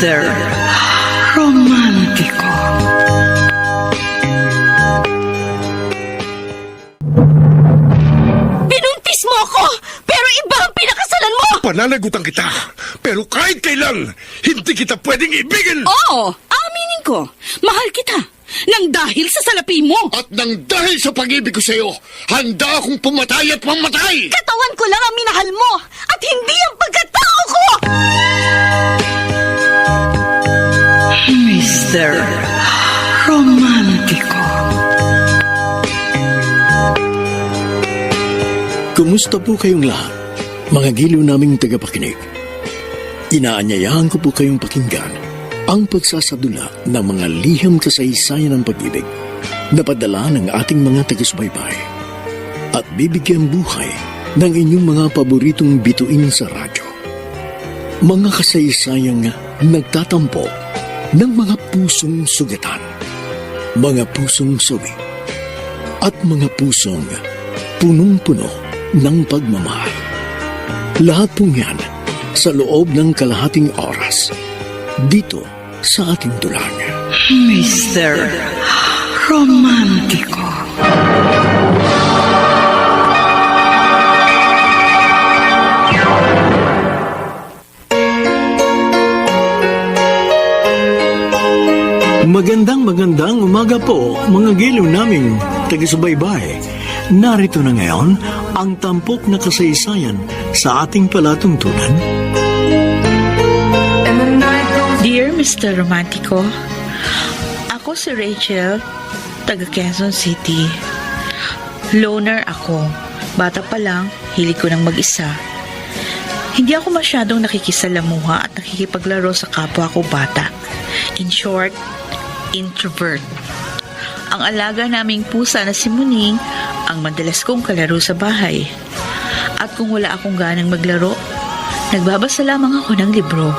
Mr. Romántico. Binuntis mo ako, pero iba ang pinakasalan mo! Pananagutan kita, pero kahit kailan, hindi kita pwedeng ibigin! Oo, aminin ko. Mahal kita. Nang dahil sa salapi mo. At nang dahil sa pag-ibig ko sa'yo, handa akong pumatay at mamatay! Katawan ko lang ang minahal mo at hindi ang pagkatao ko! Mr. Romántico. Kumusta po kayong lahat, mga giliw naming tagapakinig? Inaanyayahan ko po kayong pakinggan ang pagsasadula ng mga liham kasaysayan ng pag-ibig na padala ng ating mga taga-subaybay at bibigyan buhay ng inyong mga paboritong bituin sa radyo. Mga kasaysayang nagtatampo ng mga pusong sugatan, mga pusong sawi, at mga pusong punong-puno ng pagmamahal. Lahat pong yan sa loob ng kalahating oras dito sa ating dulang. Mr. Romántico. Magandang umaga po, mga giliw naming taga-subaybay. Narito na ngayon ang tampok na kasaysayan sa ating palatuntunan. Dear Mr. Romantico, ako si Rachel, taga Quezon City. Loner ako. Bata pa lang, hilig ko ng mag-isa. Hindi ako masyadong nakikisalamuha at nakikipaglaro sa kapwa ko bata. In short, introvert. Ang alaga naming pusa na si Muning ang madalas kong kalaro sa bahay. At kung wala akong ganang maglaro, nagbabasa lamang ako ng libro.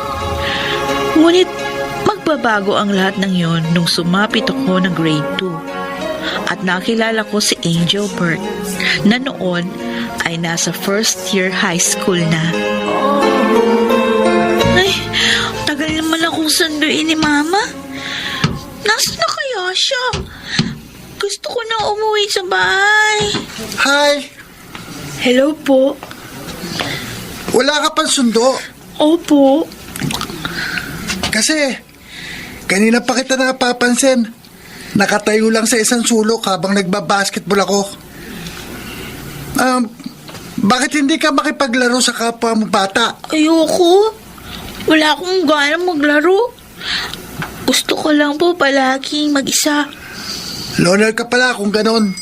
Ngunit magbabago ang lahat ng yon nung sumapit ako ng grade 2 at nakilala ko si Angel Bert na noon ay nasa first year high school na. Ay, tagal naman akong sunduin ni Mama. Nasaan na kaya siya? Gusto ko na umuwi sa bahay. Hi! Hello po. Wala ka pang sundo? Opo. Kasi, kanina pa kita napapansin. Nakatayo lang sa isang sulok habang nagbabasketball ako. Bakit hindi ka makipaglaro sa kapwa mo bata? Ayoko. Wala akong gana maglaro. Gusto ko lang po palaging mag-isa. Loner ka pala kung ganon.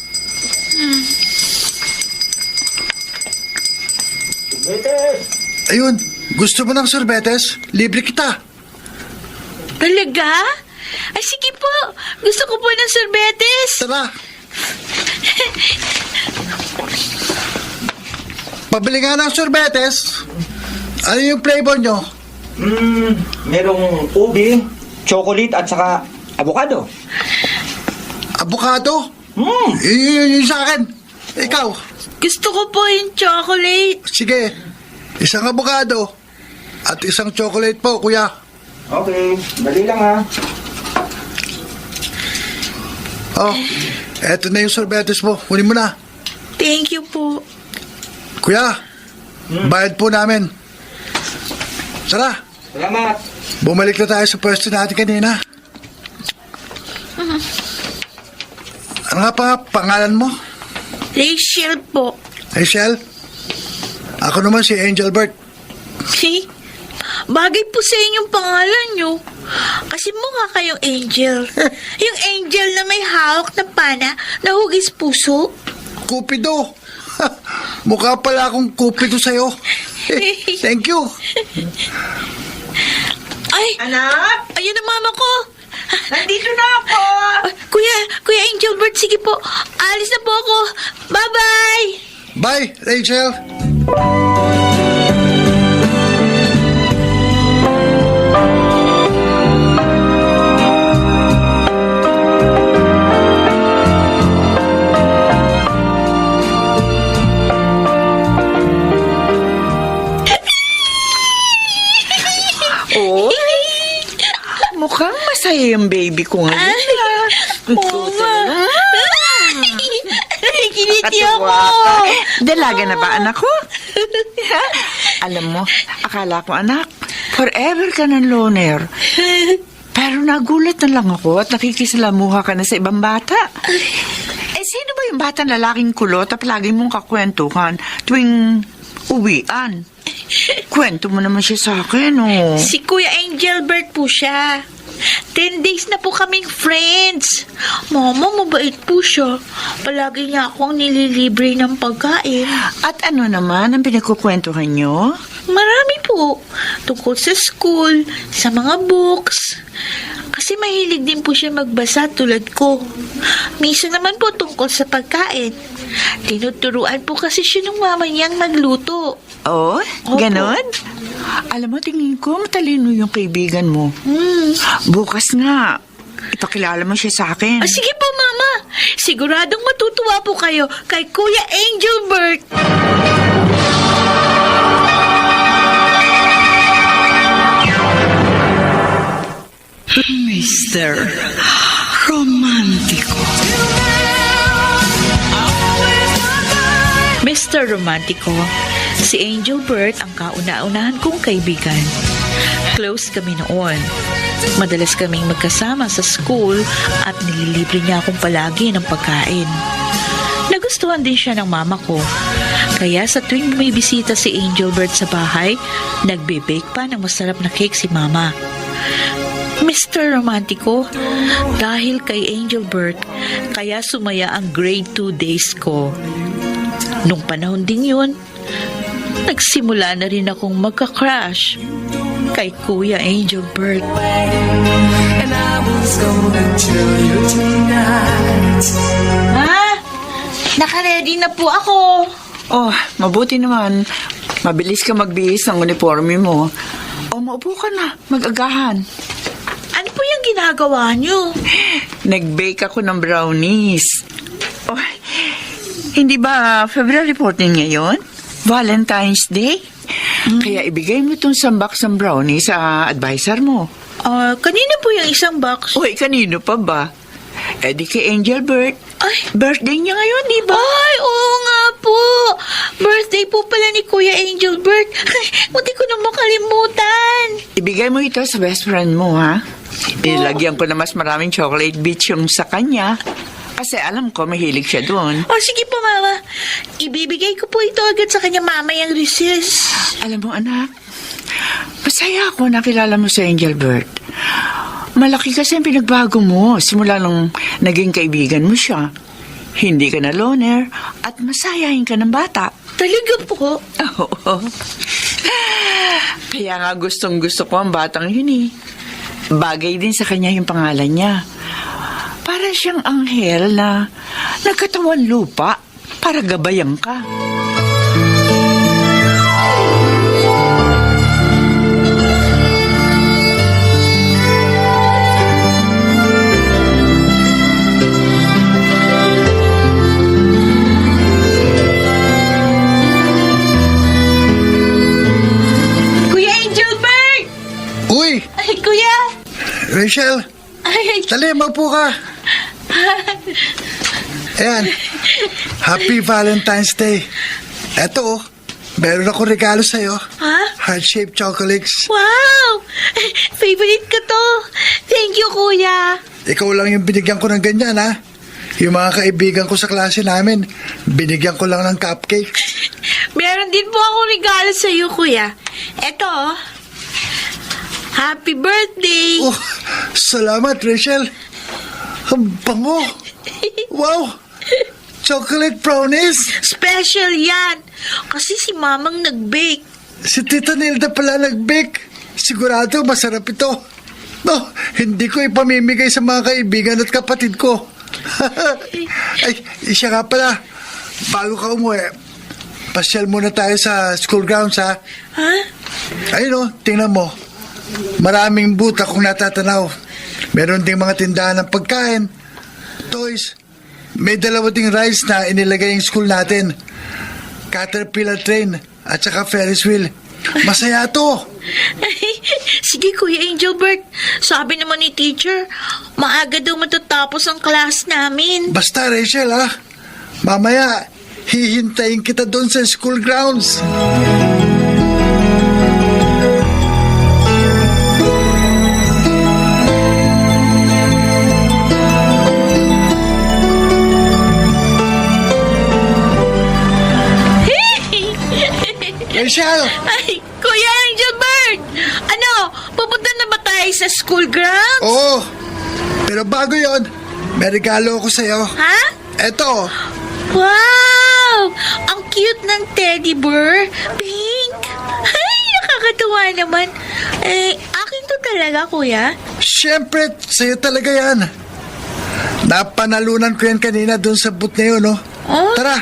Ayun, gusto mo ng sorbetes? Libre kita. Talaga? Ay, sige po. Gusto ko po ng sorbetes. Tara. Pabili nga ng sorbetes. Ano yung flavor nyo? Merong ubi, chocolate at saka avocado. Avocado? Yun sa akin. Ikaw? Gusto ko po yung chocolate. Sige. Isang avocado. At isang chocolate po, kuya. Okay, dali lang ha. Oh, eto na yung sorbetes mo. Kunin mo na. Thank you po. Kuya, bayad po namin. Tara, Salamat. bumalik na tayo sa pwesto natin kanina. Ano nga pa pangalan mo? Rachel po. Rachel? Ako naman si Angel Bert. See? Bagay po sa inyong pangalan nyo. Kasi mukha kayong angel. Yung angel na may hawak na pana na hugis puso. Cupido. Mukha pala akong Cupido sa'yo. Thank you. Ay! Anak, Ayun ang mama ko! nandito na ako. Kuya Angel Bert, sige po. Alis na po ako. Bye-bye! Bye, Rachel. Mukhang masaya yung baby ko ngayon. Mama! Kiniti ako! Dalaga na ba, anak ko? Alam mo, akala ko, anak, forever ka ng loner. Pero nagulat na lang ako at nakikisalamuha ka na sa ibang bata. Sino ba yung batang lalaking kulot at palagi mong kakwentuhan tuwing uwian? Kwento mo naman siya sa akin, oh. Si Kuya Angelbert po siya. 10 days na po kaming friends. Mama, mabait po siya. Palagi niya akong nililibre ng pagkain. At ano naman ang pinagkukwentuhan niyo? Marami po. Tungkol sa school, sa mga books. Kasi mahilig din po siya magbasa tulad ko. Minsan naman po tungkol sa pagkain. Tinuturuan po kasi siya ng mama niyang magluto. Oh, ganon? Alam mo, tingin ko matalino yung kaibigan mo. Bukas nga, ipakilala mo siya sa akin. Sige po, Mama. Siguradong matutuwa po kayo kay Kuya Angelbert. Mr. Romantico. Mr. Romantico, si Angelbert ang kauna-unahan kong kaibigan. Close kami noon. Madalas kaming magkasama sa school at nililibre niya akong palagi ng pagkain. Nagustuhan din siya ng mama ko. Kaya sa tuwing may bisita si Angelbert sa bahay, nagbe-bake pa ng masarap na cake si mama. Mr. Romantico, dahil kay Angelbert, kaya sumaya ang grade 2 days ko. Nung panahon din yun, nagsimula na rin akong magka-crush kay Kuya Angelbert. Ma, naka-ready na po ako. Oh, mabuti naman. Mabilis ka magbihis ng uniforme mo. O, maupo ka na. Mag-agahan. Ano po yung ginagawa niyo? Nag-bake ako ng brownies. Oh, hindi ba February 14 ngayon? Valentine's Day? Kaya ibigay mo itong box ng brownies sa advisor mo. Kanina po yung isang box. Uy, kanino pa ba? Eh di kay Angelbert. Ay. Birthday niya ngayon, di ba? Ay, oo nga po. Birthday po pala ni Kuya Angelbert. Munti ko na makalimutan. Ibigay mo ito sa best friend mo, ha? Nilagyan ko na mas maraming chocolate bits yung sa kanya. Kasi alam ko, mahilig siya doon. Sige po, Mama. Ibibigay ko po ito agad sa kanya mamayang recess. Alam mo, anak, masaya ako nakilala mo sa Angelbert. Malaki kasi ang pinagbago mo simula nung naging kaibigan mo siya. Hindi ka na loner at masayahin ka ng bata. Talaga po? Oo. Kaya nga gustong-gusto ko ang batang yun eh. Bagay din sa kanya yung pangalan niya. Para siyang anghel na nagkatawan lupa para gabayan ka. Kuya Angelbert! Uy, Ay, Kuya! Rachel, Ay, dali, maupo ka. Ayan, Happy Valentine's Day. Eto, meron ako regalo sa'yo. Ha? Heart-shaped chocolates. Wow! Favorite ko to. Thank you, Kuya. Ikaw lang yung binigyan ko ng ganyan, ha? Yung mga kaibigan ko sa klase namin, binigyan ko lang ng cupcake. Meron din po ako regalo sa iyo, Kuya. Eto, happy birthday! Oh, salamat, Rachel. Ang bango. Wow! Chocolate brownies. Special yan. Kasi si Mamang nag-bake. Si Tita Nilda pala nag-bake. Sigurado masarap ito. No, hindi ko ipamimigay sa mga kaibigan at kapatid ko. Ay, siya nga pala. Bago ka umuwi, pasyal muna tayo sa school grounds, ha? Ha? Ayun o, tingnan mo. Maraming booth akong natatanaw. Meron ding mga tindahan ng pagkain, toys. May dalawa ding rides na inilagay yung school natin. Caterpillar train at saka Ferris wheel. Masaya to. Ay, sige, Kuya Engelbert. Sabi naman ni teacher, maaga daw matatapos ang class namin. Basta, Rachel, ha? Mamaya, hihintayin kita doon sa school grounds. Rachel! Ay, Kuya Engelbert! Ano, pupunta na ba tayo sa school grounds? Oo. Pero bago yon, may regalo ako sa'yo. Ha? Eto. Wow! Ang cute ng teddy bear. Pink. Ay, nakakatuwa naman. Akin to talaga, Kuya. Siyempre, sa'yo talaga yan. Napanalunan ko yan kanina doon sa booth na yun, no? Oh? Tara,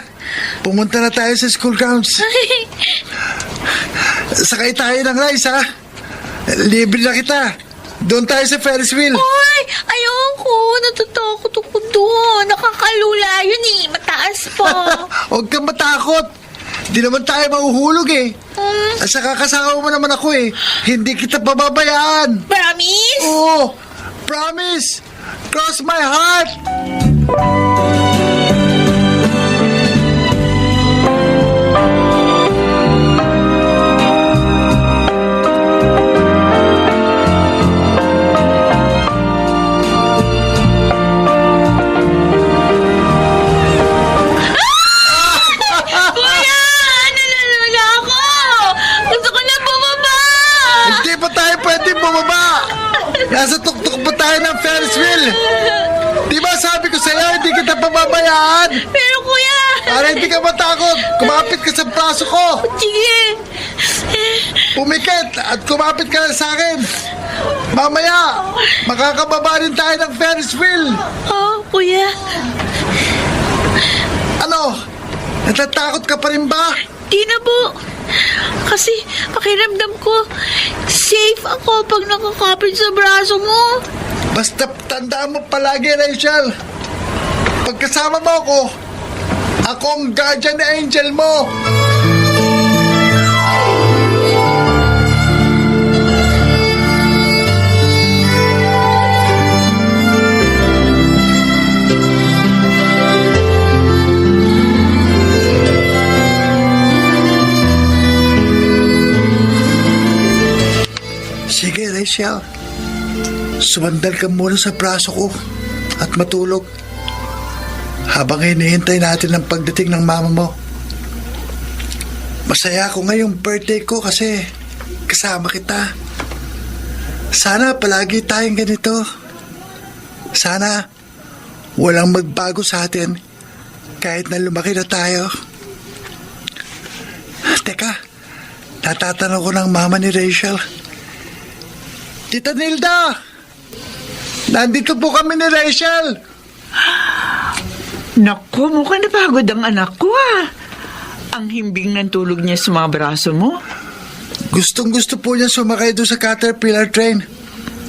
pumunta na tayo sa school grounds. Sakay tayo ng rice, ha? Libre na kita. Doon tayo sa Ferris wheel. Ay, ayoko. Natatakot ako doon. Nakakalula yun eh. Mataas pa. Huwag kang matakot. Di naman tayo mahuhulog eh. At saka kasama mo naman ako eh. Hindi kita pababayaan. Promise? Oo, promise. Cross my heart. Kuya! Nalala ako! Gusto ko na bumaba! Hindi pa tayo pwede bumaba. Nasa tuktok pa tayo ng Ferris wheel. Di ba sabi ko sa'yo, hindi kita pababayaan? Pero kuya! Para hindi ka matakot, kumapit ka sa braso ko. Sige! Pumikit at kumapit ka na sa akin. Mamaya, makakababa rin tayo ng Ferris wheel. Oh, kuya. Ano? Natatakot ka pa rin ba? Di na po. Kasi pakiramdam ko, safe ako pag nakakapit sa braso mo. Basta tandaan mo palagi, Rachel. Pagkasama mo ako ang guardian angel mo. Sige, Rachel. Sumandal ka muna sa braso ko at matulog habang hinihintay natin ang pagdating ng mama mo. Masaya ako ngayong birthday ko kasi kasama kita. Sana palagi tayong ganito. Sana walang magbago sa atin kahit na lumaki na tayo. Teka, natatanong ko ng mama ni Rachel. Tita Nilda! Nandito po kami ni Rachel! Naku, mukhang napagod ang anak ko ah. Ang himbing ng tulog niya sa mga braso mo. Gustong-gusto po niya sumakay doon sa Caterpillar train.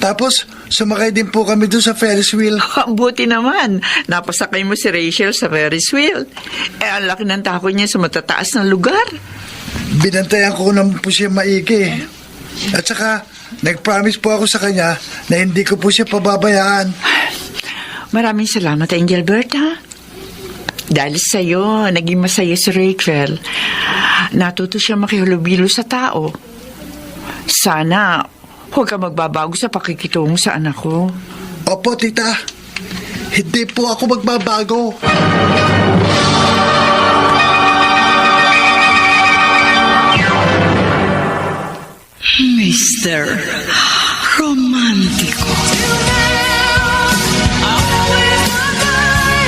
Tapos, sumakay din po kami doon sa Ferris wheel. Buti naman, napasakay mo si Rachel sa Ferris wheel. Ang laki ng takot niya sa matataas na lugar. Binantayan ko naman po siya maigi. At saka, nag-promise po ako sa kanya na hindi ko po siya pababayaan. Maraming salamat, Engelbert, ha? Dahil sa'yo, naging masaya si Rachel. Natuto siya makihulubilo sa tao. Sana, huwag ka magbabago sa pakikitungo sa anak ko. Opo, tita. Hindi po ako magbabago. Mr. Romantico.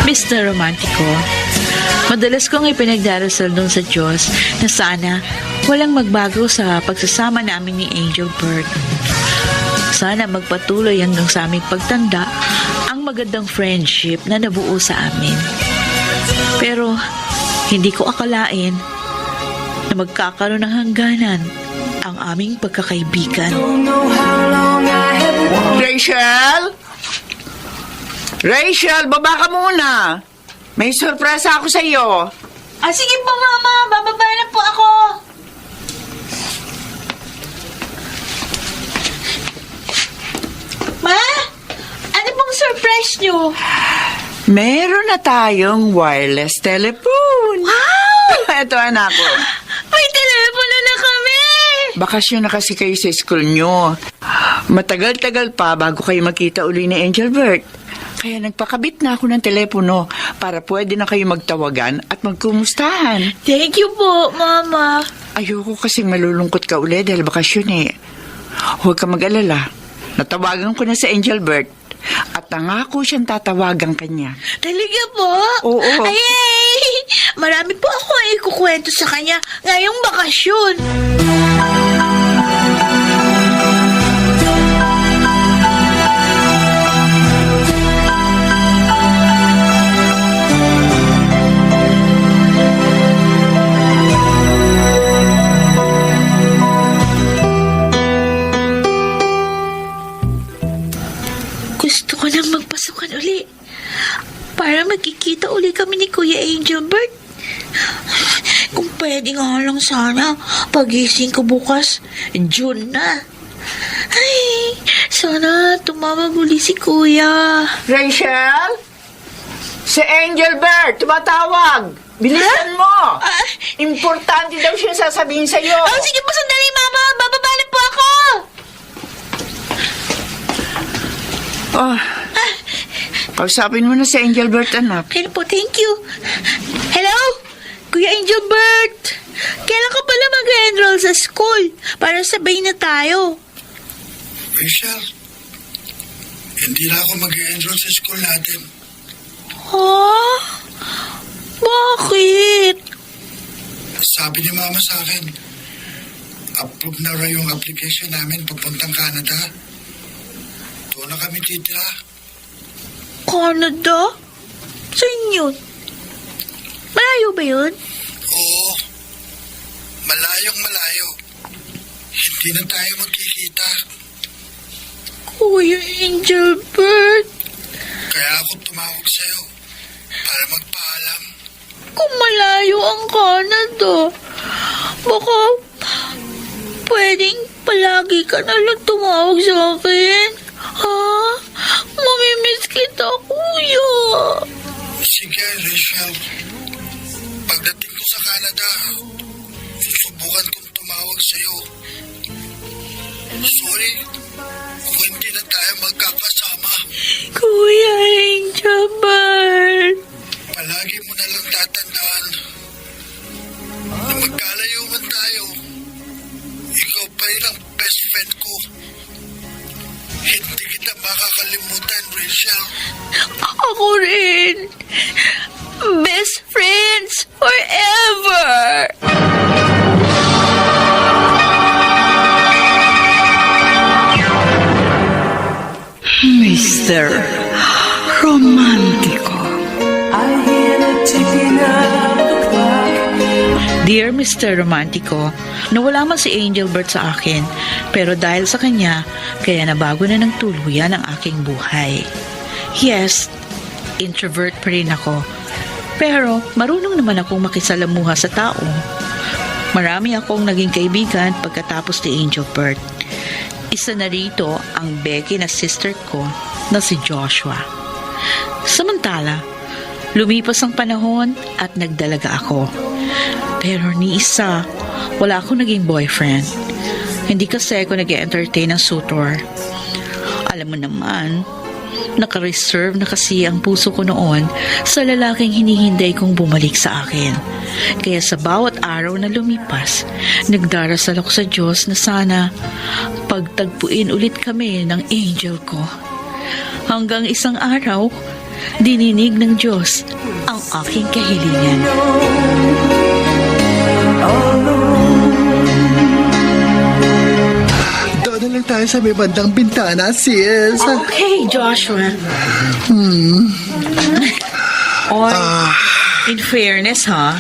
Mr. Romantico, madalas kong ipinagdarasal dun sa Diyos na sana walang magbago sa pagsasama namin ni Engelbert. Sana magpatuloy hanggang sa aming pagtanda ang magandang friendship na nabuo sa amin. Pero hindi ko akalain na magkakaroon ng hangganan ang aming pagkakaibigan. Rachel? Rachel, baba ka muna. May sorpresa ako sa iyo. Sige po, Mama. Bababa na po ako. nyo? Meron na tayong wireless telephone. Wow! Ito, anak ko. May telepono na kami! Bakasyon na kasi kayo sa school nyo. Matagal-tagal pa bago kayo magkita uli ni Angelbert. Kaya nagpakabit na ako ng telepono para pwede na kayo magtawagan at magkumustahan. Thank you po, Mama. Ayoko kasing malulungkot ka uli dahil bakasyon eh. Huwag ka mag-alala. Natawagan ko na sa Angelbert at nangako siyang tatawagan kanya. Talaga po? Oo. Ay! Marami po ako ikukwento sa kanya ngayong bakasyon. Gusto ko nang magpasukan uli para magkikita uli kami ni Kuya Angelbert. Kung pwede nga lang sana, pagising ko bukas, June na. Ay, sana tumawag uli si Kuya. Rachel? Si Angelbert, tumatawag. Bilisan mo. Importante daw siya sasabihin sa'yo. Oh, sige po, sandali, Mama. Bababalik po ako. Oh, kausapin mo na si Angelbert, anak. Pero po, thank you. Hello? Kuya Angelbert, kailan ka pala mag-enroll sa school para sabay na tayo? Rachel, hindi na ako mag-enroll sa school natin. Huh? Bakit? Sabi ni Mama sa akin, approve na raw yung application namin papuntang Canada. Doon na kami titira. Canada? Saan yun? Malayo ba yun? Oo, malayong malayo. Hindi na tayo magkikita. Kuya Angelbert, Kaya ako tumawag sa'yo para magpaalam. kung malayo ang Canada, baka pwedeng palagi ka na lang tumawag sa akin. Ha? Mamimiss kita, Kuya. Sige, Rachel. Pagdating ko sa Canada, susubukan kong tumawag sa'yo. Sorry kung hindi na tayo magkakasama. Kuya Angelbert. Palagi mo na lang tatandaan na magkalayo man tayo, ikaw pa rin ang best friend ko. Hindi kita makakalimutan, Rachel. Ako rin. Best friends forever. Mr. Romantico. Dear Mr. Romantico, nawala man si Angelbert sa akin, pero dahil sa kanya, kaya nabago na ng tuluyan ang aking buhay. Yes, introvert pa rin ako, pero marunong naman akong makisalamuha sa tao. Marami akong naging kaibigan pagkatapos ni Angelbert. Isa na rito ang Becky na sister ko na si Joshua. Samantala, lumipas ang panahon at nagdalaga ako. Pero ni isa, wala akong naging boyfriend. Hindi kasi ako nag-entertain ng suitor. Alam mo naman, naka-reserve na kasi ang puso ko noon sa lalaking hinihinday kong bumalik sa akin. Kaya sa bawat araw na lumipas, nagdarasal ako sa Diyos na sana pagtagpuin ulit kami ng angel ko. Hanggang isang araw, dininig ng Diyos ang aking kahilingan. Doon na lang tayo sa may bandang bintana, sis. Okay, Joshua. Oy, in fairness, ha?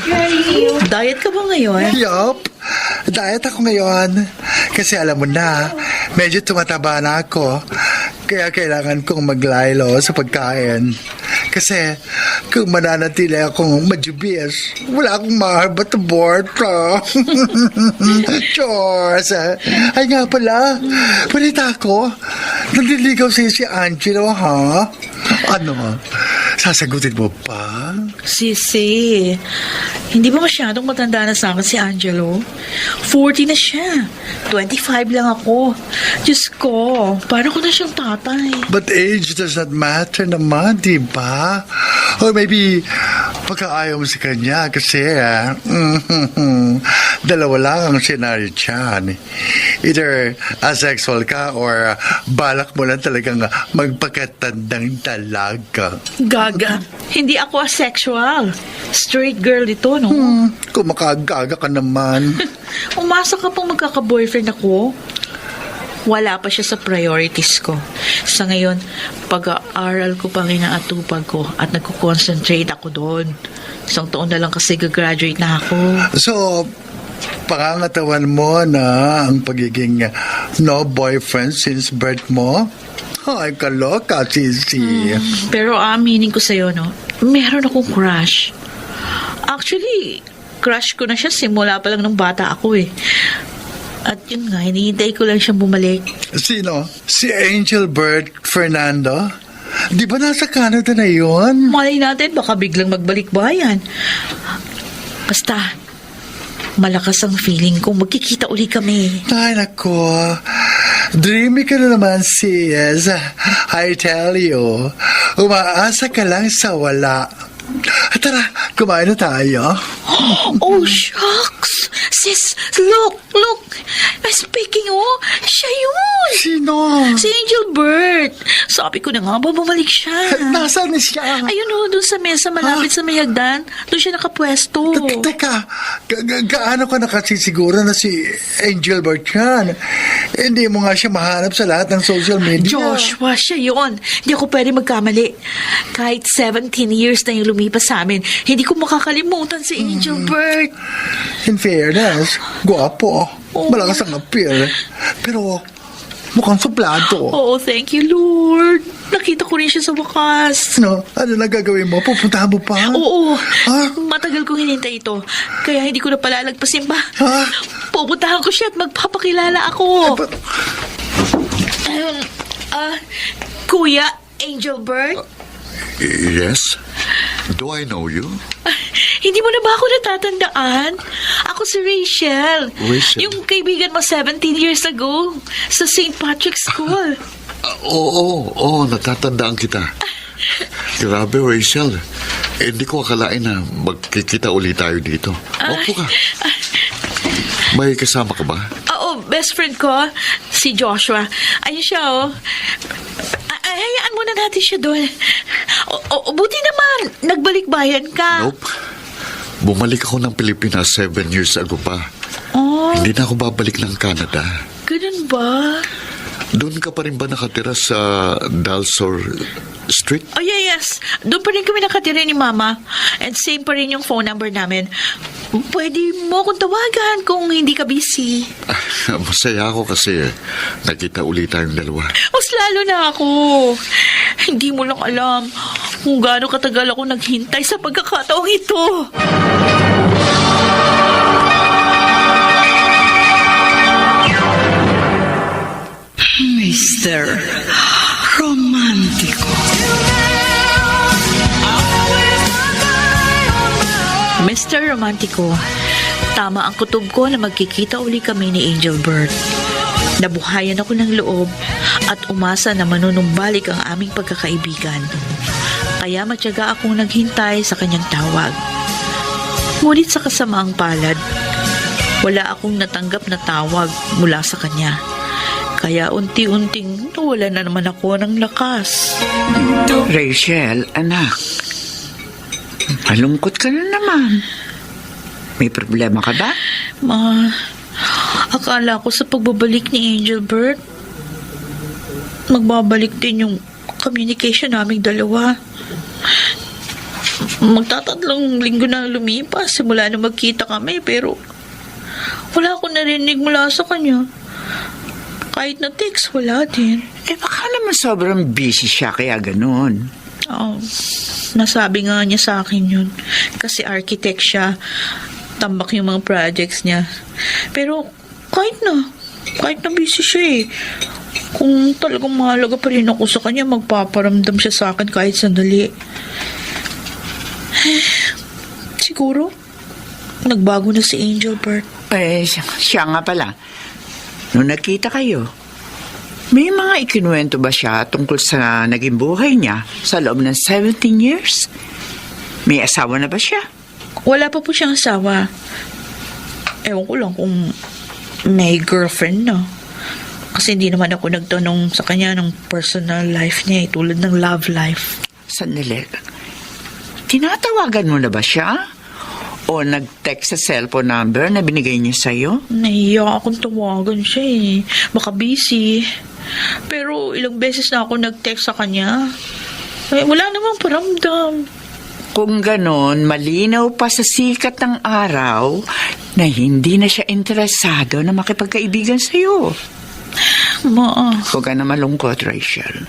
Diet ka ba ngayon? Yup. Diet ako ngayon. Kasi alam mo na, medyo tumataba na ako. Kaya kailangan kong maglaylo sa pagkain. Kasi kung mananatili akong majubis, wala akong maharbat aboard. Chores. Ay nga pala, balita ko, nandiligaw sa'yo si Angelo, ha? Ano? Sasagutin mo pa? Sisi, hindi ba masyadong matanda na sa akin si Angelo? 40 na siya. 25 lang ako. Diyos ko, para ko na siyang tatay. But age does not matter naman, di ba? Or maybe, pagkaayaw mo sa kanya kasi, dalawa lang ang senaryo dyan. Either asexual ka or balak mo lang talagang magpakatandang dalaga. Gaga, hindi ako asexual. Straight girl ito, no? Kung makagaga ka naman. Umasa ka pang magkaka-boyfriend ako. Wala pa siya sa priorities ko. Sa ngayon, pag-aaral ko pang inaatupag ko at nagko-concentrate ako doon. Isang taon na lang kasi gagraduate na ako. So, pangangatawan mo na ang pagiging no boyfriend since birth mo? Ay, kaloka, Sisi. Pero aminin ko sa'yo, no? Meron akong crush. Actually, crush ko na siya simula pa lang nung bata ako eh. At yun nga, hinihintay ko lang siyang bumalik. Sino? Si Angelbert Fernando? Di ba nasa Canada na yun? Malay natin, baka biglang magbalik bayan. Basta, malakas ang feeling kong magkikita uli kami. Ay, nako. Dreamy ka na naman, sis. I tell you, umaasa ka lang sa wala. Tara, kumain na tayo. Oh, shucks! Sis, look! Speaking siya yun! Sino? Si Angelbert. Sabi ko na nga ba, bumalik siya. Nasaan na siya? Ayun doon sa mesa malapit sa may hagdan. Doon siya nakapwesto. Teka, gaano ka nakasisiguro na si Angelbert yan? Hindi mo nga siya mahanap sa lahat ng social media. Joshua, siya yun. Hindi ako pwede magkamali. Kahit 17 years na yung lumipas sa amin, hindi ko makakalimutan si Angelbert. In fairness, guwapo. Malakas ang appeal. Pero mukhang suplado. Oh, thank you, Lord. Nakita ko rin siya sa wakas. Ano na gagawin mo? Pupuntahan mo pa? Oo. Ha? Matagal kong hinintay ito. Kaya hindi ko na palalagpasin pa. Ha? Pupuntahan ko siya at magpapakilala ako. Kuya Angelbert? Yes? Do I know you? Hindi mo na ba ako natatandaan? Ako si Rachel. Rachel? Yung kaibigan mo 17 years ago sa St. Patrick's School. Oo, natatandaan kita. Grabe, Rachel. Hindi ko akalain na magkikita ulit tayo dito. Opo ka. May kasama ka ba? Oo, best friend ko, si Joshua. Ayun siya, oh. Hayaan muna natin siya doon. Buti naman, nagbalik bayan ka. Nope. Bumalik ako ng Pilipinas 7 years ago pa. Oh, Hindi na ako babalik ng Canada. ganun ba? Doon ka pa rin ba nakatira sa Dalsor Street? Oh, yes. Doon pa rin kami nakatira ni Mama. And same pa rin yung phone number namin. Pwede mo akong tawagan kung hindi ka busy. Masaya ako kasi nakita ulit tayong dalawa. Mas lalo na ako. Hindi mo lang alam kung gaano katagal ako naghintay sa pagkakataong ito. Mr. Romantico. Mr. Romantico, tama ang kutob ko na magkikita uli kami ni Angelbert. Nabuhayan ako ng loob at umasa na manunumbalik ang aming pagkakaibigan. Kaya matyaga akong naghintay sa kanyang tawag. Ngunit sa kasamaang palad, wala akong natanggap na tawag mula sa kanya. Kaya unti-unting nawala na naman ako ng lakas. Rachel, anak. Malungkot ka na naman. May problema ka ba? Ma, akala ko sa pagbabalik ni Angelbert, magbabalik din yung communication naming dalawa. Magtatatlong linggo na lumipas simula na magkita kami, pero wala akong narinig mula sa kanya. Kahit na text, wala din. Baka naman sobrang busy siya kaya ganun. Oh, nasabi nga niya sa akin yun. Kasi architect siya. Tambak yung mga projects niya. Pero kahit na busy siya eh. Kung talagang mahalaga pa rin ako sa kanya, magpaparamdam siya sa akin kahit sandali. Siguro, nagbago na si Angelbert. Siya nga pala. Nung nagkita kayo, may mga ikinuwento ba siya tungkol sa naging buhay niya sa loob ng 17 years? May asawa na ba siya? Wala pa po siyang asawa. Ewan ko lang kung may girlfriend na. Kasi hindi naman ako nagtanong sa kanya ng personal life niya, tulad ng love life. Sandali. Tinatawagan mo na ba siya? O nag-text sa cellphone number na binigay niya sa'yo? Nahiya akong tawagan siya eh. Baka busy. Pero ilang beses na ako nag-text sa kanya. Wala namang paramdam. Kung ganon, malinaw pa sa sikat ng araw na hindi na siya interesado na makipagkaibigan sa'yo. Huwag ka na malungkot, Rachel.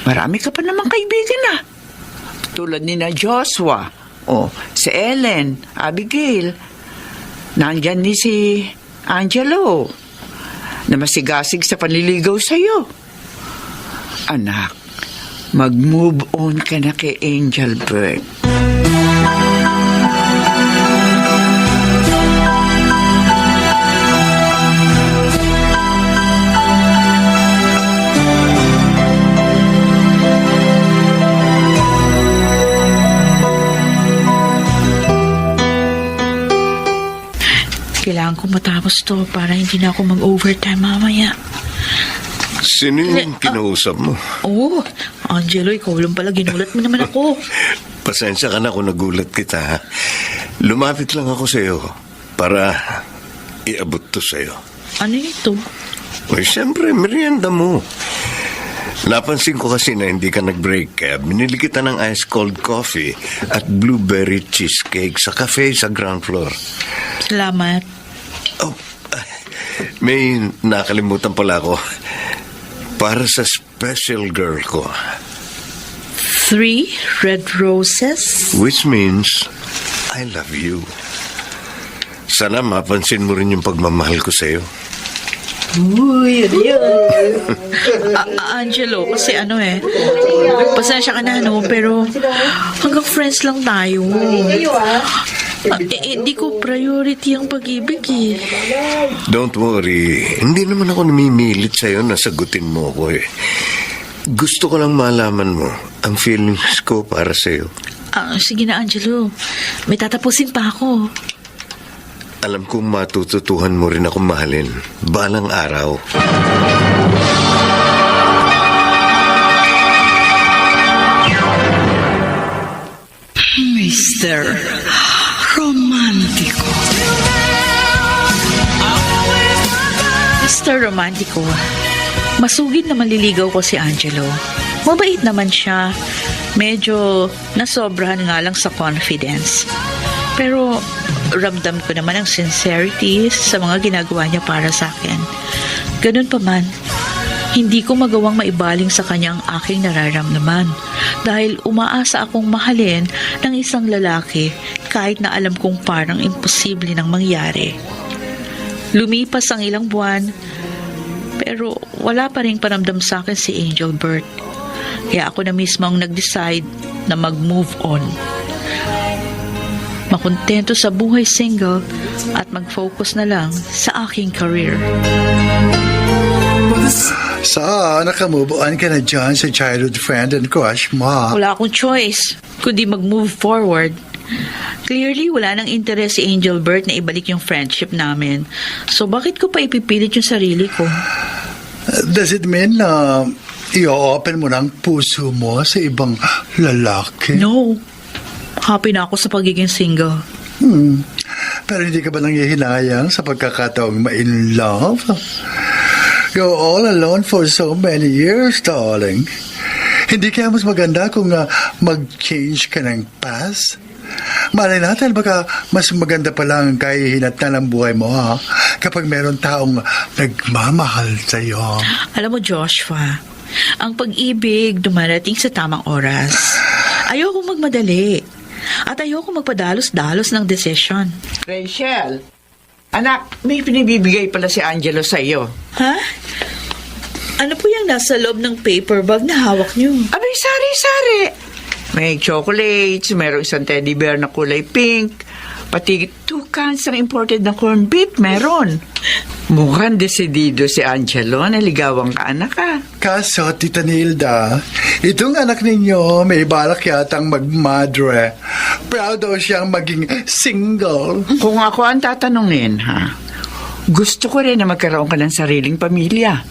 Marami ka pa namang kaibigan na. Tulad ni na Joshua, si Ellen, Abigail. Nandyan din si Angelo, na masigasig sa panliligaw sa'yo. Anak, mag-move on ka na kay Angelbert. Kailangan ko matapos to para hindi na ako mag-overtime mamaya. Sino yung kinausap mo? Oh, Angelo, ikaw lang pala. Ginulat mo naman ako. Pasensya ka na kung nagulat kita. Ha? Lumapit lang ako sa'yo para iabot to sa'yo. Ano ito? Uy, siyempre, merienda mo. Napansin ko kasi na hindi ka nag-break, kaya binili kita ng ice cold coffee at blueberry cheesecake sa cafe sa ground floor. Salamat. Oh, may nakalimutan pala ako. Para sa special girl ko. 3 red roses? Which means, I love you. Sana mapansin mo rin yung pagmamahal ko sa'yo. Uy, ano yun? Angelo, kasi pasensya ka na, pero hanggang friends lang tayo. Hindi ko priority ang pag-ibig eh. Don't worry. Hindi naman ako namimilit sa'yo na sagutin mo ako eh. Gusto ko lang malaman mo ang feelings ko para sa'yo. Sige na, Angelo. May tatapusin pa ako. Alam kong matututuhan mo rin akong mahalin balang araw. Mr. Romantico. Mr. Romantico, masugid na maliligaw ko si Angelo. Mabait naman siya. Medyo nasobrahan nga lang sa confidence. Pero ramdam ko naman ang sincerity sa mga ginagawa niya para sa akin. Ganun pa man, hindi ko magawang maibaling sa kanya ang aking nararamdaman dahil umaasa akong mahalin ng isang lalaki kahit na alam kong parang imposible nang mangyari. Lumipas ang ilang buwan, pero wala pa ring paramdam sa akin si Angelbert. Kaya ako na mismo ang nag-decide na mag-move on. Makontento sa buhay single at mag-focus na lang sa aking career. Nakamove on ka na dyan sa childhood friend and crush mo. Wala akong choice kundi mag-move forward. Clearly, wala nang interest si Angelbert na ibalik yung friendship namin. So, bakit ko pa ipipilit yung sarili ko? Does it mean na i-open mo ng puso mo sa ibang lalaki? No. Happy na ako sa pagiging single. Pero hindi ka ba nanghihinayang sa pagkakataong ma-in love? You're all alone for so many years, darling. Hindi kaya mas maganda kung mag-change ka ng path? Malay natin, baka mas maganda pa lang kahihinatnan ng buhay mo, kapag meron taong nagmamahal sa'yo. Alam mo, Joshua, ang pag-ibig dumarating sa tamang oras. Ayoko magmadali. At ayoko magpadalos-dalos ng desisyon. Rachel, anak, may pinibibigay pala si Angelo sa iyo. Ha? Ano po yung nasa loob ng paper bag na hawak niyo? Abay, sari-sari. May chocolates, mayroong isang teddy bear na kulay pink, pati 2 cans ng imported na corned beef, meron. Mukhang desidido si Angelo na ligawang kaanak ka. Kaso, Tita Nilda, itong anak ninyo may balak yatang magmadre. Proud daw siyang maging single. Kung ako ang tatanungin, ha, gusto ko rin na magkaroon ka ng sariling pamilya.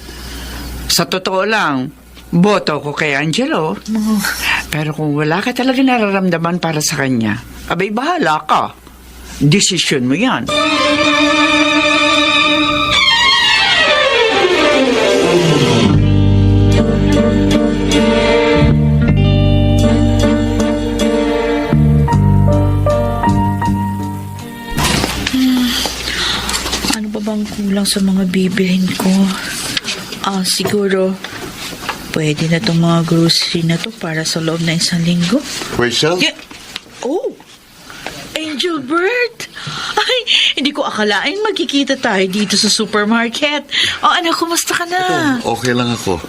Sa totoo lang, boto ko kay Angelo. Pero kung wala ka talaga nararamdaman para sa kanya, abay bahala ka. Desisyon mo yan. Ano ba bang kulang sa mga bibilhin ko? Siguro, pwede na itong mga grocery na to para sa loob na 1 linggo. Rachel? Oh! Angel Bird! Ay, hindi ko akalain magkikita tayo dito sa supermarket. Anak, kumusta ka na? Okay lang ako.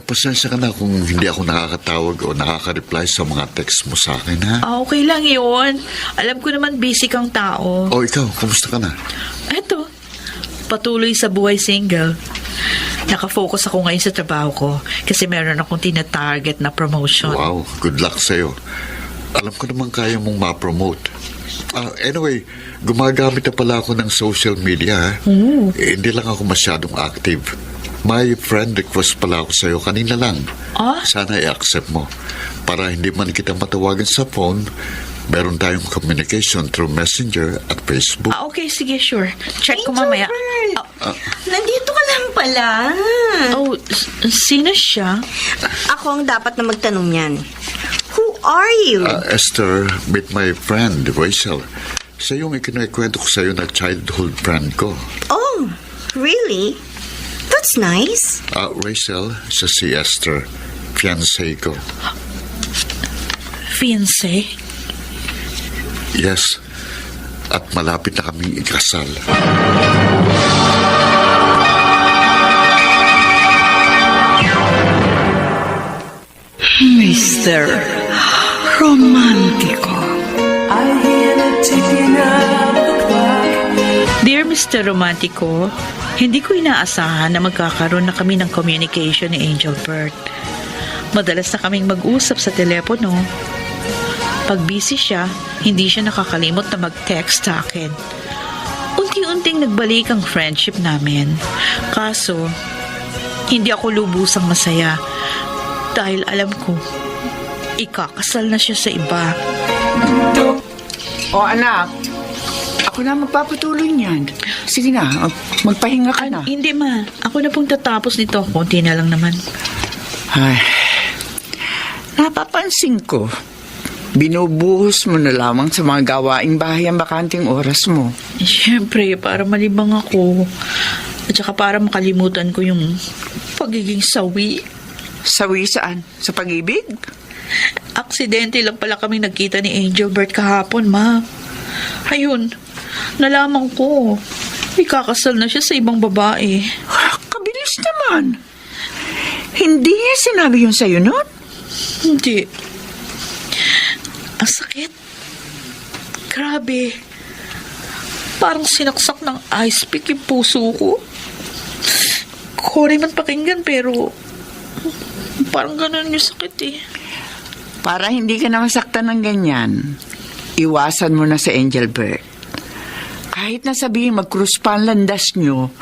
Pasensya ka na kung hindi ako nakakatawag o nakaka-reply sa mga text mo sa akin, ha? Okay lang yun. Alam ko naman busy kang tao. O ikaw, kumusta ka na? Eto, patuloy sa buhay single. Nakafocus ako ngayon sa trabaho ko kasi meron akong tina-target na promotion. Wow, good luck sa'yo. Alam ko naman kaya mong ma-promote. Anyway, gumagamit na pala ako ng social media, ha? Hindi lang ako masyadong active. May friend request pala ako sa'yo kanina lang. Sana i-accept mo. Para hindi man kita matawagan sa phone, meron tayong communication through Messenger at Facebook. Okay, sige, sure. Check ko mamaya. Nandito ka lang pala. Sino siya? Ako ang dapat na magtanong yan. Who are you? Esther, meet my friend, Rachel. Siya yung ikinukwento ko sa'yo na childhood friend ko. Oh, really? That's nice. Rachel, siya si Esther, fiancé ko. Fiancé? Yes, at malapit na kaming ikasal. Mr. Romántico. Dear Mr. Romantico, hindi ko inaasahan na magkakaroon na kami ng communication ni Angel Bird. Madalas na kaming mag-usap sa telepono. Pag busy siya, hindi siya nakakalimot na mag-text sa akin. Unti-unting nagbalik ang friendship namin. Kaso, hindi ako lubusang masaya dahil alam ko, ikakasal na siya sa iba. O anak, ako na magpapatuloy niyan. Sige na, magpahinga ka na. Hindi ma, ako na pong tatapos nito. Konti na lang naman. Ay, napapansin ko, binubuhos mo na lamang sa mga gawaing bahay ang bakanting oras mo. Siyempre, para malibang ako. At saka para makalimutan ko yung pagiging sawi. Sawi saan? Sa pag-ibig? Aksidente lang pala kami nagkita ni Angel Bird kahapon, ma. Ayun, nalaman ko. Ikakasal na siya sa ibang babae. Kabilis naman. Hindi niya sinabi yun sa'yo, no? Hindi. Ang sakit. Grabe. Parang sinaksak ng ice pick yung puso ko. Kore man pakinggan pero parang ganun yung sakit eh. Para hindi ka na masaktan ng ganyan, iwasan mo na si Angel Bird. Kahit na sabihin mag-cruise pa ang landas nyo,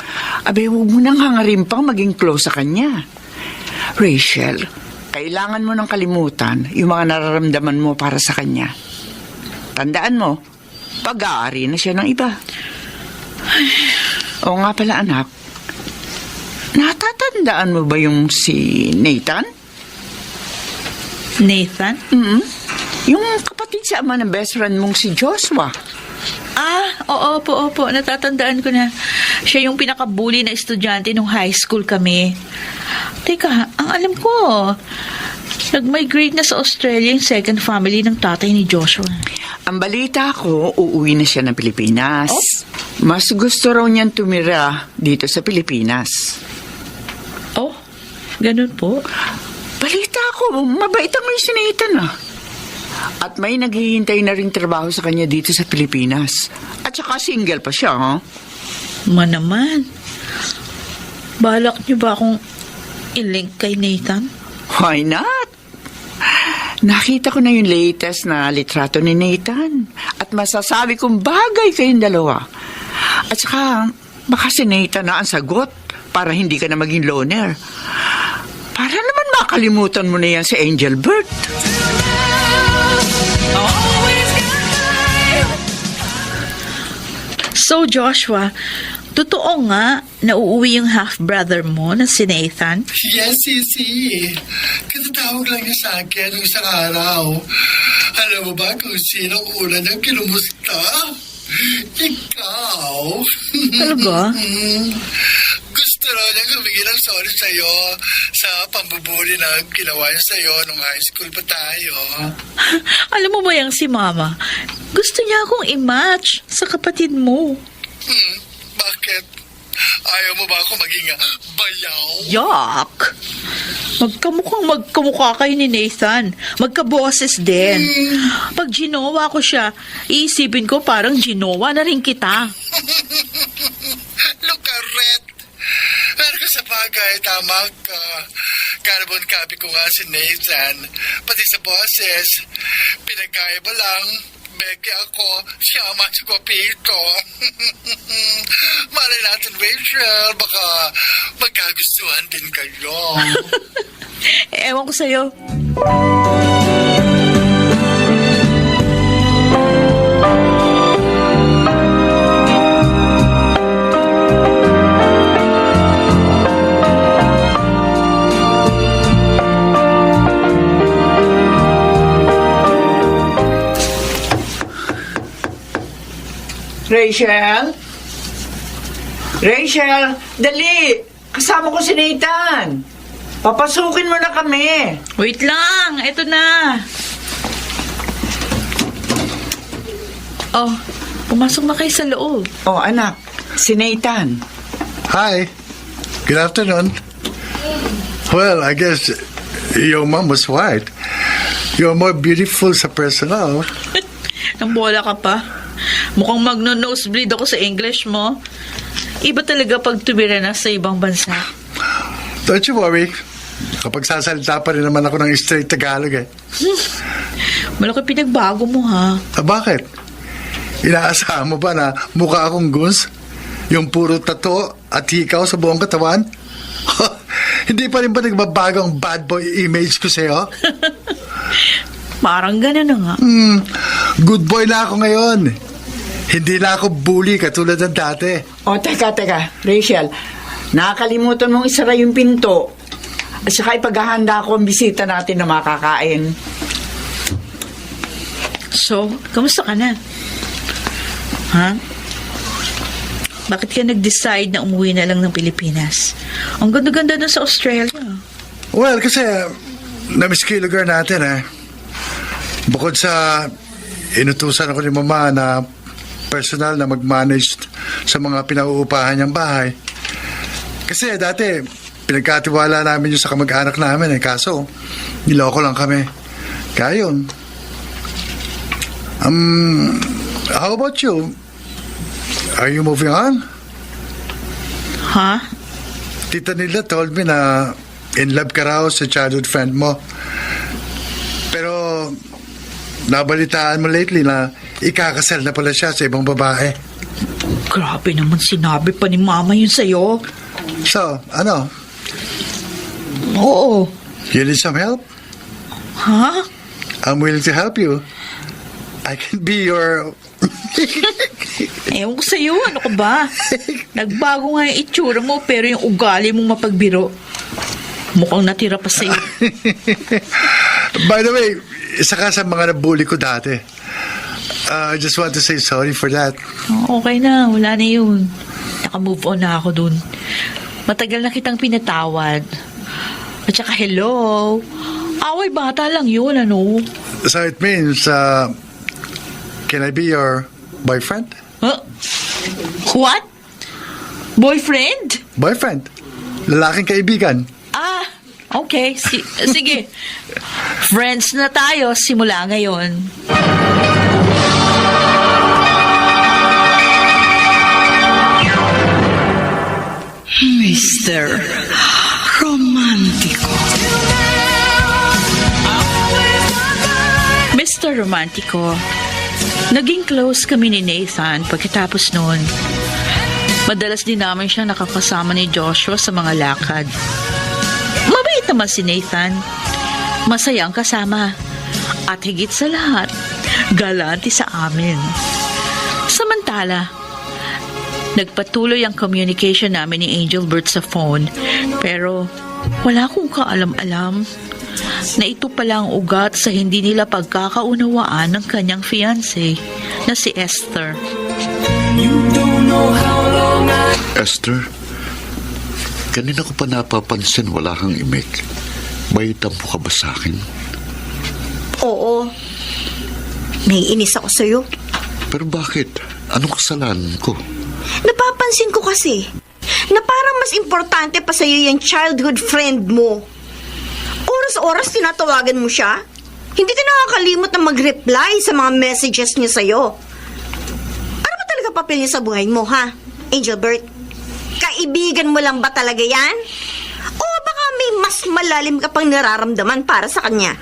abay huwag mo nang hangarin pang maging close sa kanya. Rachel, kailangan mo nang kalimutan yung mga nararamdaman mo para sa kanya. Tandaan mo, pag-aari na siya ng iba. Oo nga pala anak, natatandaan mo ba yung si Nathan? Nathan? Yung kapatid sa ama ng best friend mong si Joshua. Opo, natatandaan ko na. Siya yung pinaka-bully na estudyante nung high school kami. Teka, ang alam ko, nag-migrate na sa Australia yung second family ng tatay ni Joshua. Ang balita ko, uuwi na siya ng Pilipinas. Mas gusto raw niyan tumira dito sa Pilipinas. Oh, Ganun po. Balita ko, mabait ang may si Nathan ah. At may naghihintay na rin trabaho sa kanya dito sa Pilipinas. At saka single pa siya, ha? Naman. Balak niyo ba akong i-link kay Nathan? Why not? Nakita ko na yung latest na litrato ni Nathan. At masasabi kong bagay kayong dalawa. At saka, baka si Nathan na ang sagot para hindi ka na maging loner. Para naman makalimutan mo na yan si Engelbert. So, Joshua, totoo nga na uuwi yung half-brother mo na si Nathan? Yes, Sisi. Katatawag lang niya sa akin nung isang araw. Alam mo ba kung sino ang una niyang kinumusta? Ikaw. Talaga? Gusto raw niya humingi ng sorry sa'yo sa pambubuli na ginawa niya sa'yo nung high school pa tayo. Alam mo ba yung si Mama? Gusto niya akong i-match sa kapatid mo. Bakit? Ayaw mo ba ako maging bayaw? Yak! Magkamukha kayo ni Nathan. Magkaboses din. Pag ginawa ko siya, iisipin ko parang ginawa na rin kita. Lukaret! Pero sa bagay, tama ka. Carbon copy ko nga si Nathan. Pati sa boses, pinagkaiba lang. Beke ako, siya mas kopito. Malay natin, Rachel, baka magkagustuhan din kayo. Ewan ko sa'yo. Rachel? Rachel, dali! Kasama ko si Nathan. Papasukin mo na kami. Wait lang, eto na. Oh, pumasok na kayo sa loob. Oh, anak, si Nathan. Hi. Good afternoon. Well, I guess your mom was right. You're more beautiful sa personal. Nang bola ka pa. Mukhang magno-nosebleed ako sa English mo. Iba talaga pag tumira na sa ibang bansa. Don't you worry. Kapag sasalita pa rin naman ako ng straight Tagalog eh. Malaki pinagbago mo, ha? Bakit? Inaasahan mo ba na mukha akong guns? Yung puro tato at hikaw sa buong katawan? Hindi pa rin ba nagbabago ang bad boy image ko sa'yo? Parang gano'n na nga. Good boy na ako ngayon. Hindi na ako bully katulad ng dati. Oh, teka. Rachel, nakakalimutan mong isara yung pinto. At saka ipaghahanda ko ang bisita natin na makakain. So, kamusta ka na? Ha? Bakit ka nag-decide na umuwi na lang ng Pilipinas? Ang ganda-ganda na sa Australia. Well, kasi namiss ko yung lugar natin eh. Bukod sa inutusan ako ni Mama na personal na mag-manage sa mga pinauupahan niyang bahay. Kasi dati, pinagkatiwala namin yung sa kamag-anak namin eh. Kaso, niloko lang kami. Kaya yun. How about you? Are you moving on? Ha? Tita nila told me na in love ka raw sa childhood friend mo. Pero nabalitaan mo lately na ikakasal na pala siya sa ibang babae. Grabe naman sinabi pa ni Mama yun sa'yo. So, ano? Oo. You need some help? Ha? I'm willing to help you. I can be your... Ewan ko sa'yo, ano ka ba? Nagbago nga yung itsura mo pero yung ugali mong mapagbiro. Mukhang natira pa sa'yo. By the way, isa ka sa mga nabully ko dati. I just want to say sorry for that. Okay na, wala na yun. Naka-move on na ako dun. Matagal na kitang pinatawad. At saka hello. Away bata lang yun, ano? So it means, can I be your boyfriend? Huh? What? Boyfriend? Boyfriend. Lalaking kaibigan. Ah, Okay, sige. Friends na tayo simula ngayon. Mr. Romantico. Mr. Romantico, naging close kami ni Nathan pagkatapos noon. Madalas din namin siya nakakasama ni Joshua sa mga lakad. Mabait naman si Nathan. Masaya ang kasama. At higit sa lahat, galante sa amin. Samantala, nagpatuloy ang communication namin ni Angelbert sa phone. Pero wala akong kaalam-alam na ito pala ang ugat sa hindi nila pagkakaunawaan ng kanyang fiancé na si Esther. Esther, kanina ko pa napapansin wala kang imik. May tampo ka ba sa akin? Oo. May inis ako sa'yo. Pero bakit? Anong kasalanan ko? Napapansin ko kasi na parang mas importante pa sa'yo yung childhood friend mo. Oras-oras tinatawagan mo siya. Hindi ka nakakalimot na mag-reply sa mga messages niya sa'yo. Ano ba talaga papel niya sa buhay mo, ha? Angelbert, kaibigan mo lang ba talaga yan? O baka may mas malalim ka pang nararamdaman para sa kanya?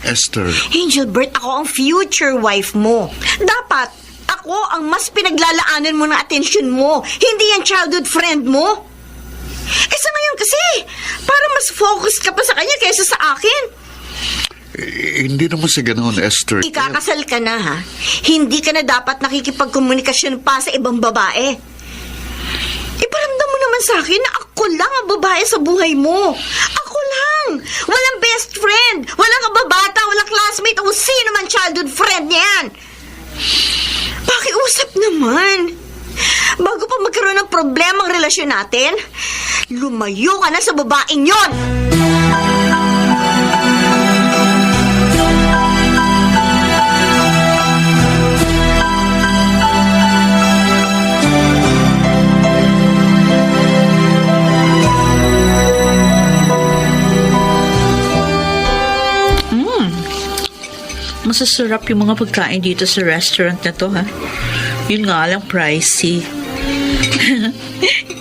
Esther, Angelbert, ako ang future wife mo. Dapat, ako ang mas pinaglalaanan mo ng atensyon mo, hindi yung childhood friend mo. Sa ngayon kasi, parang mas focused ka pa sa kanya kaysa sa akin. hindi naman sa ganoon, Esther. Ikakasal ka na, ha? Hindi ka na dapat nakikipagkomunikasyon pa sa ibang babae. Iparamdam mo naman sa akin na ako lang ang babae sa buhay mo. Ako lang. Walang best friend, walang kababata, walang classmate, o sino man childhood friend niyan. Pakiusap naman. Bago pa magkaroon ng problema ang relasyon natin, lumayo ka na sa babaeng yon. Masasarap yung mga pagkain dito sa restaurant na to, ha? Yun nga lang, pricey.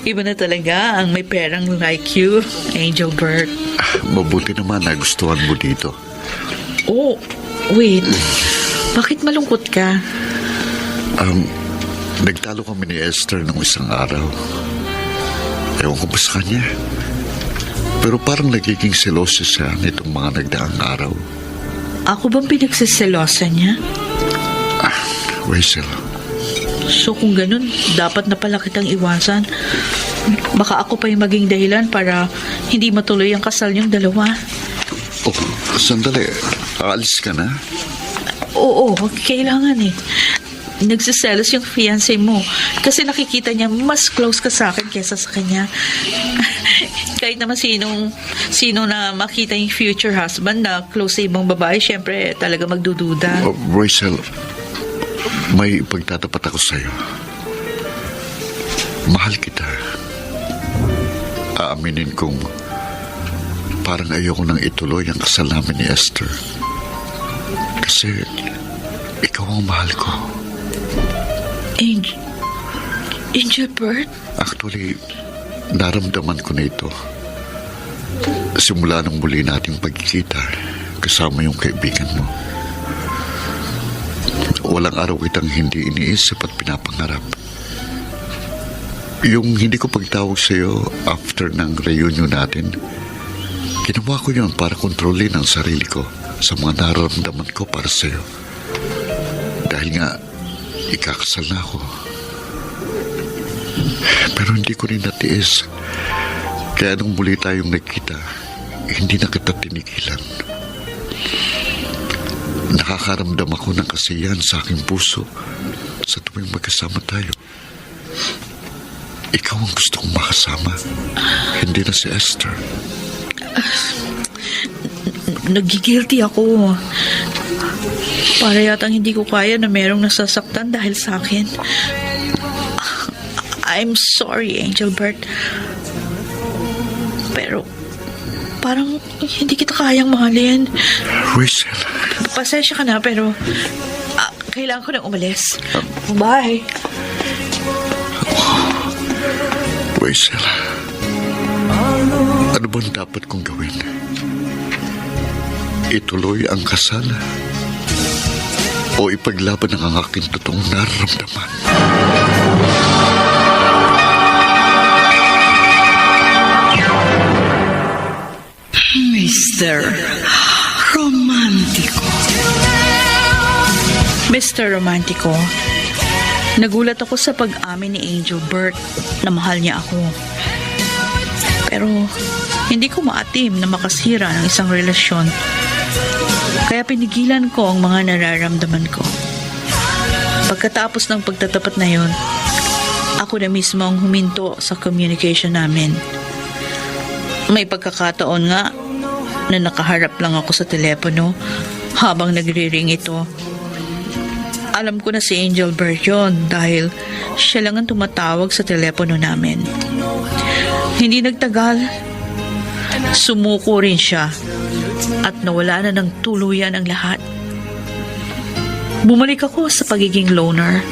Iba na talaga ang may perang like you, Angelbert. Mabuti naman nagustuhan mo dito. Oh, wait. Bakit malungkot ka? Nagtalo kami ni Esther nung isang araw. Ewan ko ba sa kanya. Pero parang nagiging seloso siya nitong mga nagdaang araw. Ako bang pinagsiselosa niya? Rachel. So kung ganun, dapat na pala kitang iwasan. Baka ako pa yung maging dahilan para hindi matuloy ang kasal niyong dalawa. Oh, sandali. Aalis ka na? Oo, kailangan eh. Nagsiselos yung fiancé mo kasi nakikita niya mas close ka sa akin kesa sa kanya. Kahit naman sino na makita yung future husband na close sa ibang babae, syempre talaga magdududa. Oh, Rachel, may pagtatapat ako sa'yo. Mahal kita. Aaminin kong parang ayoko nang ituloy ang kasal namin ni Esther. Kasi ikaw ang mahal ko. Angelbert? Actually, naramdaman ko na ito. Simula nung muli nating pagkikita kasama yung kaibigan mo. Walang araw kitang hindi iniisip at pinapangarap. Yung hindi ko pagtawag sa'yo after ng reunion natin, ginawa ko yun para kontrolin ang sarili ko sa mga nararamdaman ko para sa'yo. Dahil nga, ikakasal na ako. Pero hindi ko rin natiis. Kaya nung muli tayong nagkita, hindi na kita tinigilan. Nakakaramdam ako ng kasiyahan sa aking puso sa tuwing magkasama tayo. Ikaw ang gusto kong makasama, hindi na si Esther. Nagigilty ako. Para yatang hindi ko kaya na merong nasasaktan dahil sa akin. I'm sorry, Angelbert. Pero parang hindi kita kayang mahalin. Rachel, Pasensya ka na, pero kailangan ko nang umalis. Bye. Rachel, ano bang dapat kong gawin? Ituloy ang kasal o ipaglaban ang aking totoong nararamdaman? Mr. Romantico. Mr. Romantico, nagulat ako sa pag-amin ni Angel Bert na mahal niya ako. Pero hindi ko maatim na makasira ng isang relasyon. Kaya pinigilan ko ang mga nararamdaman ko. Pagkatapos ng pagtatapat na yon, ako na mismo ang huminto sa communication namin. May pagkakataon nga na nakaharap lang ako sa telepono habang nagre-ring ito. Alam ko na si Angel Bert yun dahil siya lang ang tumatawag sa telepono namin. Hindi nagtagal, sumuko rin siya at nawala na ng tuluyan ang lahat. Bumalik ako sa pagiging loner.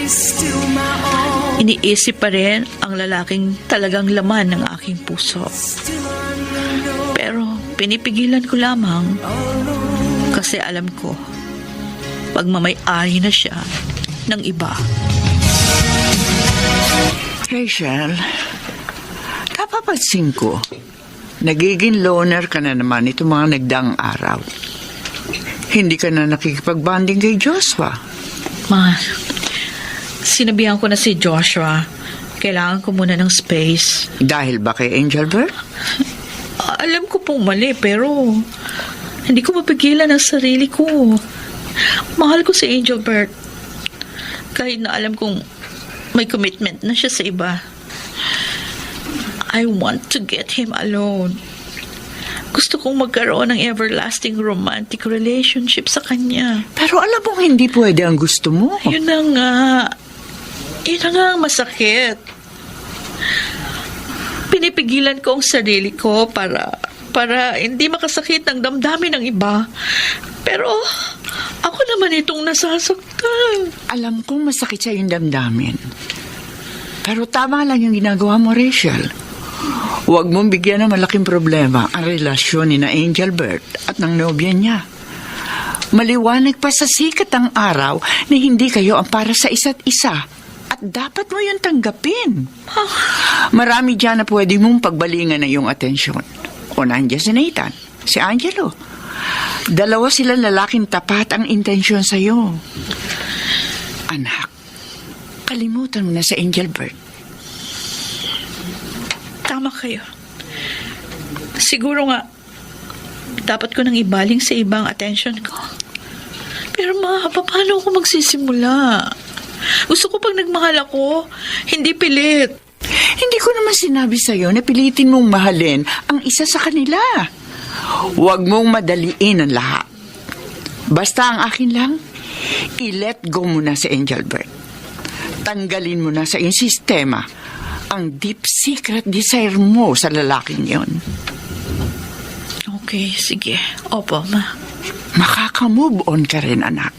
Iniisip pa rin ang lalaking talagang laman ng aking puso. Pero pinipigilan ko lamang kasi alam ko pagmamay-ari na siya ng iba. Rachel, napapansin ko, nagiging loner ka na naman itong mga nagdaang araw. Hindi ka na nakikipag-bonding kay Joshua. Ma, sinabihan ko na si Joshua, kailangan ko muna ng space. Dahil ba kay Angel Bert? Alam ko pong mali, pero hindi ko mapigilan ang sarili ko. Mahal ko si Angel Bert. Kahit na alam kong may commitment na siya sa iba. I want to get him alone. Gusto kong magkaroon ng everlasting romantic relationship sa kanya. Pero alam mong hindi pwede ang gusto mo. Yun na nga. Yun na nga ang masakit. Pinipigilan ko ang sarili ko para hindi makasakit ng damdamin ng iba. Pero ako naman itong nasasaktan. Alam kong masakit sa yung damdamin. Pero tama lang yung ginagawa mo, Rachel. Huwag mong bigyan ng malaking problema ang relasyon ni na Angel Bert at ng nobya niya. Maliwanag pa sa sikat ang araw na hindi kayo ang para sa isa't isa. At dapat mo yun tanggapin. Marami dyan na pwede mong pagbalingan na yung atensyon. O nandiyan si Nathan, si Angelo. Dalawa sila lalaking tapat ang intensyon sa'yo. Anak, kalimutan mo na si Angel Bert. Tama kayo. Siguro nga, dapat ko nang ibaling sa ibang attention ko. Pero paano ako magsisimula? Gusto ko pag nagmahal ako, hindi pilit. Hindi ko naman sinabi sa'yo na pilitin mong mahalin ang isa sa kanila. Huwag mong madaliin ang lahat. Basta ang akin lang, i-let go mo na si Angel Bert. Tanggalin mo na sa iyong sistema ang deep secret desire mo sa lalaking yon. Okay, sige. Opo, ma. Makaka-move on ka rin, anak.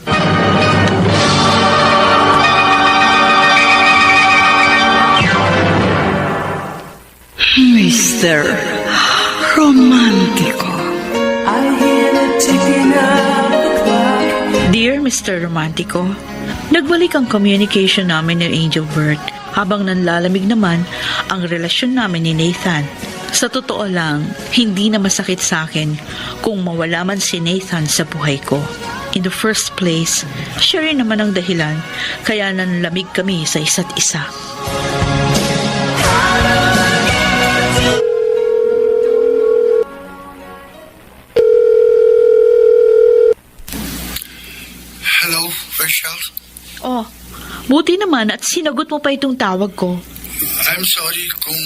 Mr. Romantico. Dear Mr. Romantico, nagbalik ang communication namin ni Angel Bert habang nanlalamig naman ang relasyon namin ni Nathan. Sa totoo lang, hindi na masakit sa akin kung mawala man si Nathan sa buhay ko. In the first place, siya rin naman ang dahilan kaya nanlamig kami sa isa't isa. Hello, Rachel? Oh, buti naman at sinagot mo pa itong tawag ko. I'm sorry kung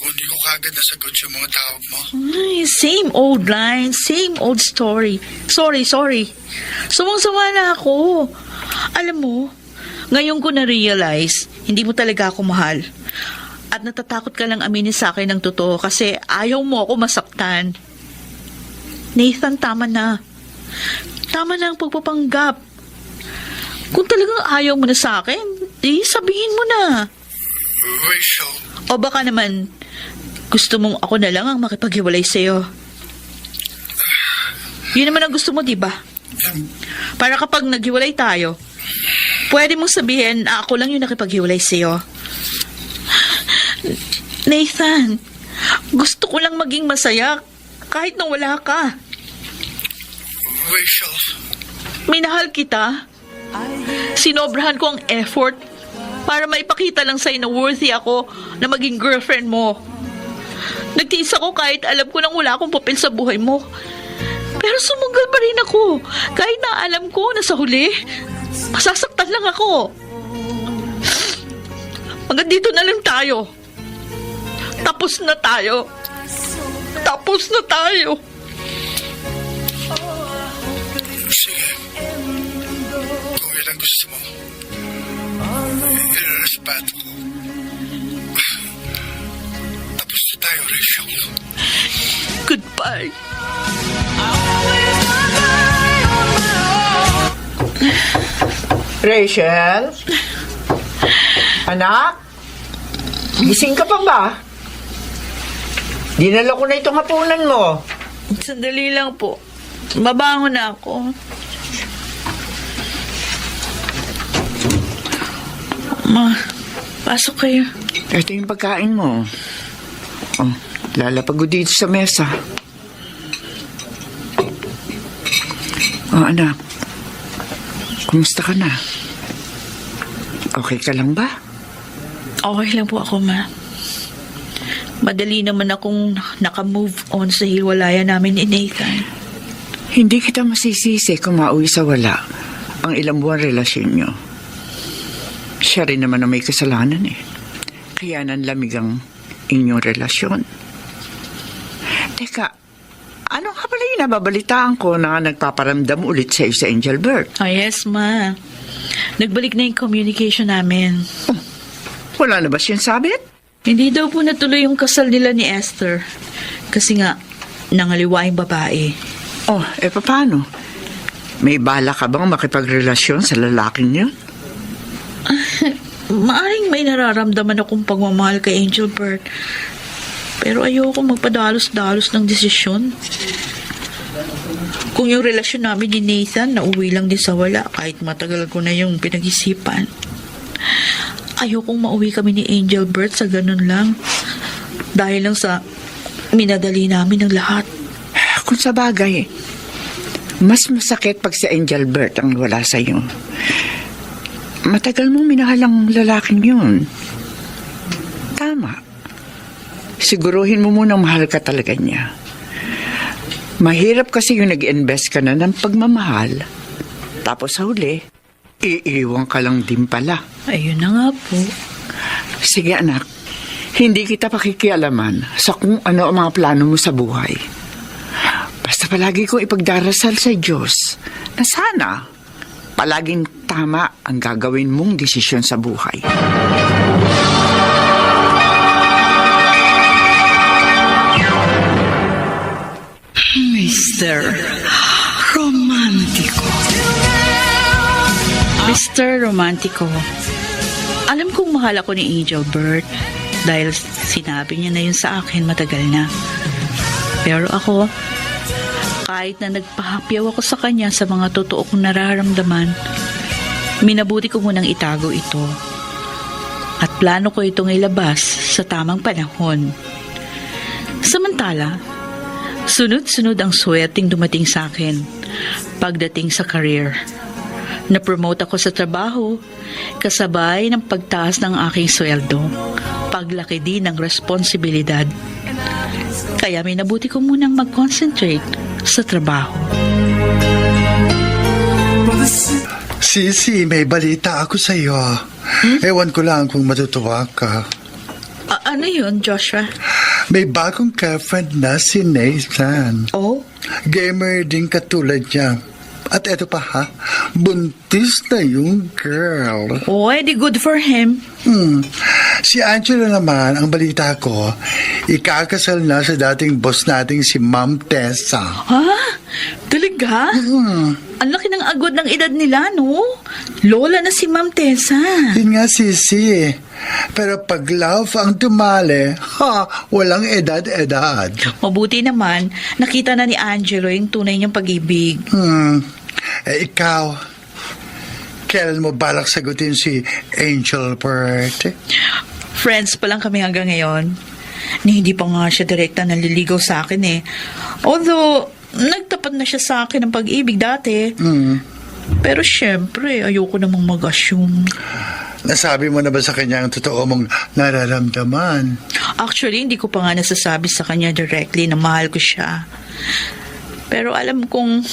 hindi ko kagad nasagot yung mga tawag mo. Ay, same old line, same old story. Sorry. Sumang-sama na ako. Alam mo, ngayon ko na-realize, hindi mo talaga ako mahal. At natatakot ka lang aminin sa akin ng totoo kasi ayaw mo ako masaktan. Nathan, tama na. Tama na ang pagpapanggap. Kung talagang ayaw mo na sa akin, sabihin mo na. Rachel. O baka naman, gusto mong ako na lang ang makipaghiwalay sa'yo. Yun naman ang gusto mo, di ba? Para kapag naghiwalay tayo, pwede mong sabihin na ako lang yung nakipaghiwalay sa'yo. Nathan, gusto ko lang maging masaya kahit nang wala ka. Rachel. Minahal kita. Sinobrahan ko ang effort para maipakita lang sa'yo na worthy ako na maging girlfriend mo. Nagtiis ako kahit alam ko nang wala akong papel sa buhay mo. Pero sumugal pa rin ako kahit na alam ko na sa huli, masasaktan lang ako. Hanggang dito na lang tayo. Tapos na tayo. Tapos na tayo. Sige. Kung yan ang gusto mo, irerespeto ko. Tapos na tayo, Rachel. Goodbye. Rachel? Anak? Gising ka pa ba? Dinala ko na itong hapunan mo. Sandali lang po. Mabangon na ako. Ma, pasok kayo. Ito yung pagkain mo. Oh, lalapag ko dito sa mesa. Oh, anak. Kumusta ka na? Okay ka lang ba? Okay lang po ako, ma. Madali naman akong naka-move on sa hiwalayan namin ni Nathan. Hindi kita masisisi kung mauwi sa wala ang ilang buwan relasyon nyo. Siya rin naman ang may kasalanan eh. Kaya nanlamig ang inyong relasyon. Teka, ano nga pala yung nababalitaan ko na nagpaparamdam ulit sa sa Angelbert? Oh, yes, ma. Nagbalik na yung communication namin. Oh, wala na ba siyang sabit? Hindi daw po natuloy yung kasal nila ni Esther. Kasi nga, nangaliwa yung babae. Oh, paano? May bala ka bang makipagrelasyon sa lalaking yun? Maaring may nararamdaman akong pagmamahal kay Angelbert. Pero ayoko magpadalos-dalos ng desisyon. Kung yung relasyon namin ni Nathan nauwi lang din sa wala kahit matagal ko na yung pinag-isipan. Ayokong mauwi kami ni Angelbert sa ganun lang. Dahil lang sa minadali namin ng lahat. Kung sa bagay, mas masakit pag si Angelbert ang wala sa iyo. Matagal mong minahal ang lalaking yun. Tama. Siguruhin mo munang mahal ka talaga niya. Mahirap kasi yung nag-invest ka na ng pagmamahal. Tapos sa huli, iiwan ka lang din pala. Ayun na nga po. Sige anak, hindi kita pakikialaman sa kung ano ang mga plano mo sa buhay. Basta palagi kong ipagdarasal sa Diyos na sana palaging tama ang gagawin mong desisyon sa buhay. Mr. Romantico. Mr. Romantico, alam kong mahal ako ni Angelbert dahil sinabi niya na yun sa akin matagal na. Pero ako, kahit na nagpahapyaw ako sa kanya sa mga totoo kong nararamdaman, minabuti ko munang itago ito. At plano ko itong ilabas sa tamang panahon. Samantala, sunod-sunod ang swerteng dumating sa akin pagdating sa career. Na-promote ako sa trabaho, kasabay ng pagtaas ng aking sweldo, paglaki din ng responsibilidad. Kaya minabuti ko munang mag-concentrate sa trabaho. Sisi, may balita ako sa iyo. Ewan ko lang kung matutuwa ka. Ano yun, Joshua? May bagong girlfriend na si Nathan. Oh? Gamer din katulad niya. At eto pa ha, buntis na yung girl. Oh, edi good for him. Si Angelo naman, ang balita ko, ikakasal na sa dating boss nating si Ma'am Tessa. Ha? Talaga? Ang laki ng agod ng edad nila, no? Lola na si Ma'am Tessa. Yun nga, Sisi. Pero pag love ang tumali, walang edad-edad. Mabuti naman, nakita na ni Angelo yung tunay niyang pag-ibig. Ikaw, kailan mo balak sagutin si Angel Bert? Friends pa lang kami hanggang ngayon. Hindi pa nga siya direkta naliligaw sa akin eh. Although, nagtapat na siya sa akin ng pag-ibig dati. Pero syempre, ayoko namang mag-assume. Nasabi mo na ba sa kanya ang totoo mong nararamdaman? Actually, hindi ko pa nga nasasabi sa kanya directly na mahal ko siya. Pero alam kong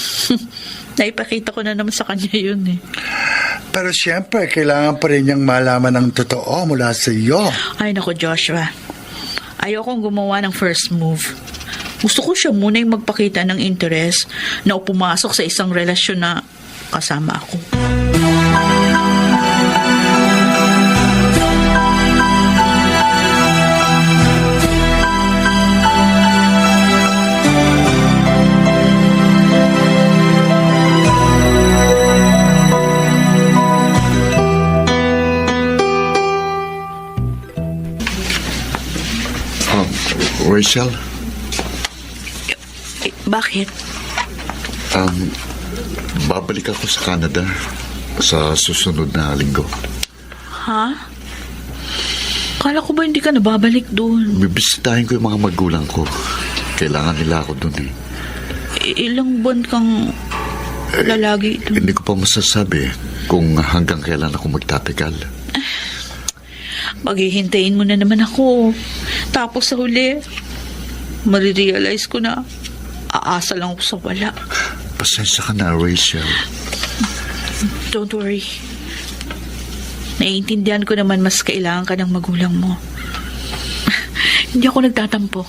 naipakita ko na naman sa kanya yun eh. Pero siyempre, kailangan pa rin niyang malaman ang totoo mula sa iyo. Ay nako Joshua, ayokong gumawa ng first move. Gusto ko siya muna yung magpakita ng interes na pumasok sa isang relasyon na kasama ako. Rachel, Bakit? babalik ako sa Canada sa susunod na linggo. Ha? Kala ko ba hindi ka nababalik doon? Bibisitahin ko yung mga magulang ko. Kailangan nila ako doon eh. Ilang buwan kang lalagi doon? Hindi ko pa masasabi kung hanggang kailan ako magtatagal. Maghihintayin mo na naman ako. Tapos sa huli, marirealize ko na aasa lang ako sa wala. Pasensya ka na, Rachel. Don't worry. Naiintindihan ko naman mas kailangan ka ng magulang mo. Hindi ako nagtatampo.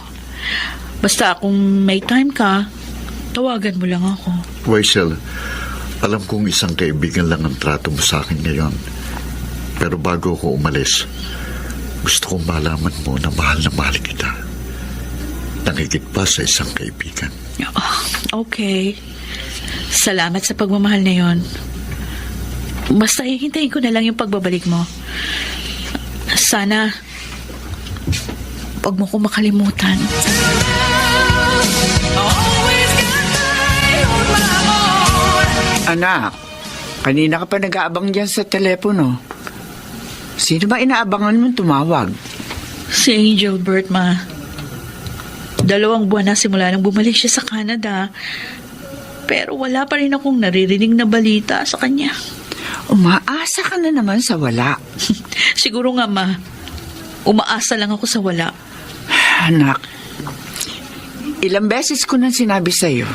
Basta kung may time ka, tawagan mo lang ako. Rachel, alam kong isang kaibigan lang ang trato mo sa akin ngayon. Pero bago ako umalis, gusto kong malaman mo na mahal kita. Nangigit pa sa isang kaibigan. Okay. Salamat sa pagmamahal na yon. Basta hihintayin ko na lang yung pagbabalik mo. Sana, wag mo ko makalimutan. Anak, kanina ka pa nag-aabang dyan sa telepono. Sino ba inaabangan mong tumawag? Si Angel Bert, ma. 2 buwan na simula nang bumalik siya sa Canada. Pero wala pa rin akong naririnig na balita sa kanya. Umaasa ka na naman sa wala. Siguro nga, ma. Umaasa lang ako sa wala. Anak, ilang beses ko nang sinabi sa'yo,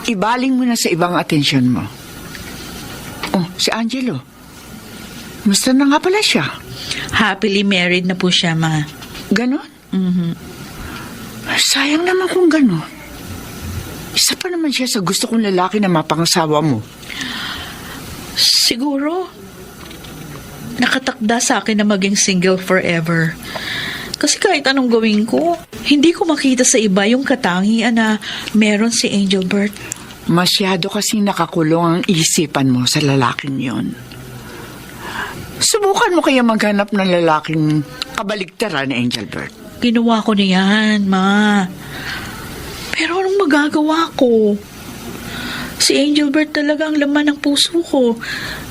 ibaling mo na sa ibang atensyon mo. Oh, si Angelo. Musta na nga pala siya? Happily married na po siya, ma. Ganon? Mhm. Sayang naman kung ganon. Isa pa naman siya sa gusto kong lalaki na mapangasawa mo. Siguro, nakatakda sa akin na maging single forever. Kasi kahit anong gawin ko, hindi ko makita sa iba yung katangian na meron si Angel Bert. Masyado kasing nakakulong ang isipan mo sa lalaking yon. Subukan mo kaya maghanap ng lalaking kabaligtaran ni Angel Bert. Ginawa ko na yan, ma. Pero anong magagawa ko? Si Angel Bert talaga ang laman ng puso ko.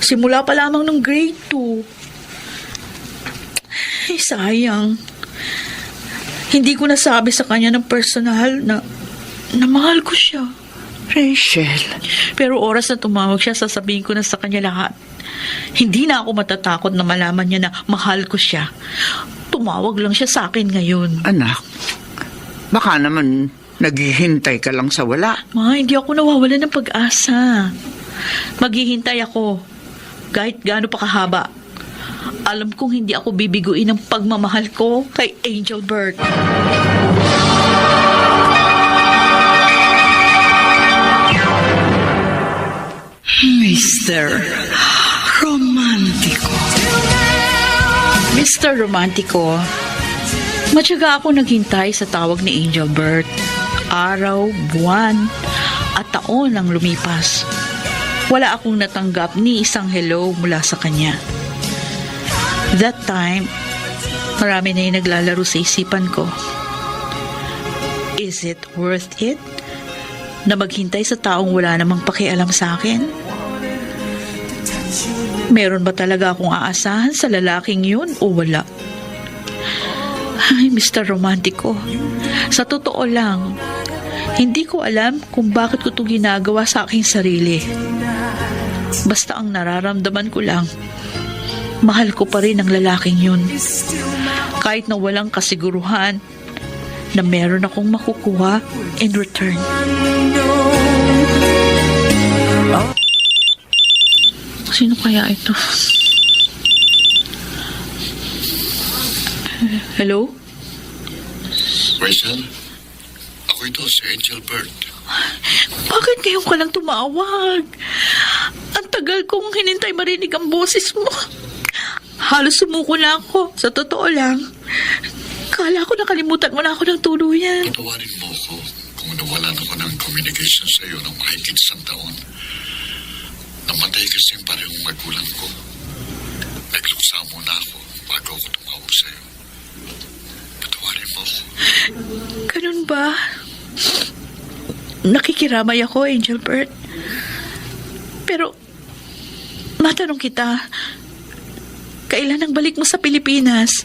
Simula pa lamang ng grade 2. Ay, sayang. Hindi ko nasabi sa kanya ng personal na mahal ko siya. Rachel. Pero oras na tumawag siya, sasabihin ko na sa kanya lahat. Hindi na ako matatakot na malaman niya na mahal ko siya. Tumawag lang siya sa akin ngayon. Anak, baka naman naghihintay ka lang sa wala. Ma, hindi ako nawawala ng pag-asa. Maghihintay ako. Kahit gaano pa kahaba. Alam kong hindi ako bibiguin ng pagmamahal ko kay Angel Bert. Mr. Romántico. Mr. Romantico, matyaga ako naghintay sa tawag ni Engelbert. Araw, buwan, at taon ang lumipas. Wala akong natanggap ni isang hello mula sa kanya. That time, marami na yung naglalaro sa isipan ko. Is it worth it na maghintay sa taong wala namang pakialam sa akin? Meron ba talaga akong aasahan sa lalaking yun o wala? Ay, Mr. Romantico, sa totoo lang, hindi ko alam kung bakit ko ito ginagawa sa aking sarili. Basta ang nararamdaman ko lang, mahal ko pa rin ang lalaking yun. Kahit na walang kasiguruhan na meron akong makukuha in return. Sino kaya ito? Hello? Rachel, ako ito, si Engelbert. Bakit ngayon ka lang tumawag? Ang tagal kong hinintay marinig ang boses mo. Halos sumuko na ako. Sa totoo lang, kala ko nakalimutan mo na ako ng tuluyan. Patawarin mo ako kung nawalan ako ng communication sa iyo ng mahigit 1 taon. Namatay kasi ang parehong magulang ko. Nagluksa muna ako bago ako tumawag sa iyo. Patawarin mo ako. Ganun ba? Nakikiramay ako, Engelbert. Pero, matanong kita, kailan ang balik mo sa Pilipinas?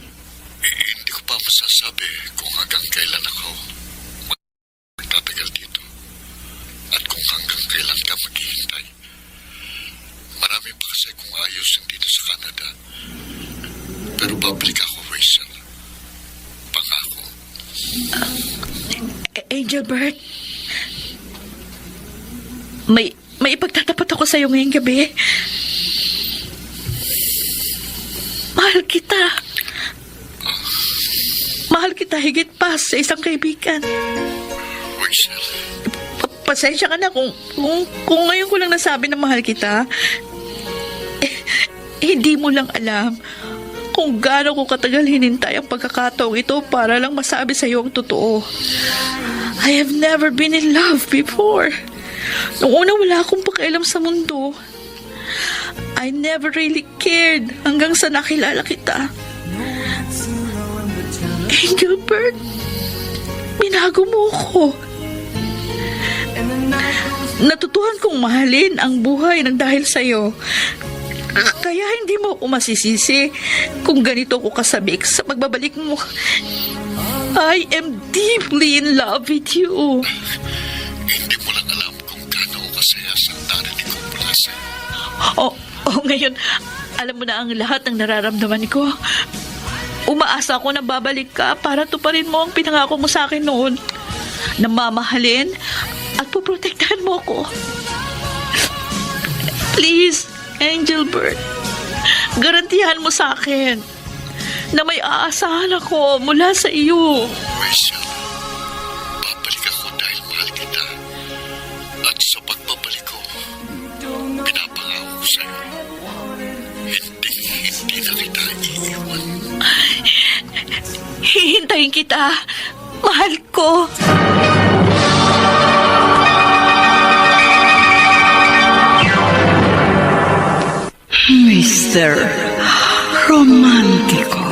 Hindi ko pa masasabi kung hanggang kailan ako magtatagal dito. At kung hanggang kailan ka maghihintay. Marami pa kasi kung ayos dito sa Canada. Pero babalik ako, Rachel. Pangako. Engelbert, may ipagtatapat ako sa iyo ngayong gabi. Mahal kita. Mahal kita higit pa sa isang kaibigan. Rachel. Pasensya ka na kung ngayon ko lang nasabi na mahal kita. Hindi mo lang alam kung gaano ko katagal hinintay ang pagkakataong ito para lang masabi sa iyo ang totoo. I have never been in love before. Noong una wala akong pakialam sa mundo. I never really cared hanggang sa nakilala kita. Engelbert, binago mo ko. Natutuhan kong mahalin ang buhay ng dahil sa'yo. Kaya hindi mo ako masisisi kung ganito ko kasabik sa pagbabalik mo. I am deeply in love with you. Hindi mo lang alam kung gaano ko kasaya sa narinig ko mula sa'yo. Ngayon, alam mo na ang lahat ng nararamdaman ko. Umaasa ako na babalik ka para tuparin mo ang pinangako mo sa akin noon. Na mamahalin at poprotektahan mo ko. Please, Engelbert, garantihan mo sa akin na may aasahan ako mula sa iyo. Rachel, babalik ako dahil mahal kita. At sa pagbabalik ko, pinapangako ko sa'yo, hindi na kita iiwan. Hihintayin kita. Mahal ko. Mr. Romantico.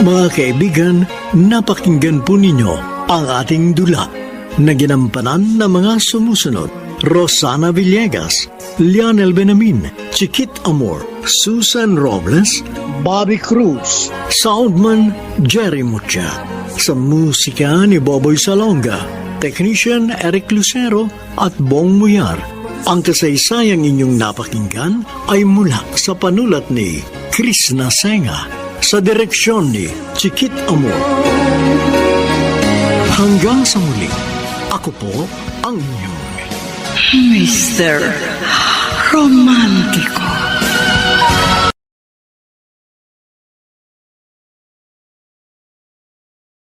Mga kaibigan, napakinggan po ninyo ang ating dula na ginampanan ng mga sumusunod. Rosana Villegas, Lionel Benamin, Chiquit Amor, Susan Robles, Bobby Cruz. Soundman Jerry Mucha. Sa musika ni Boboy Salonga, Technician Eric Lucero at Bong Muyar. Ang kasaysayang inyong napakinggan ay mula sa panulat ni Chris Nasenga sa direksyon ni Chiquit Amor. Hanggang sa muli, ako po ang inyong Mr. Romantico.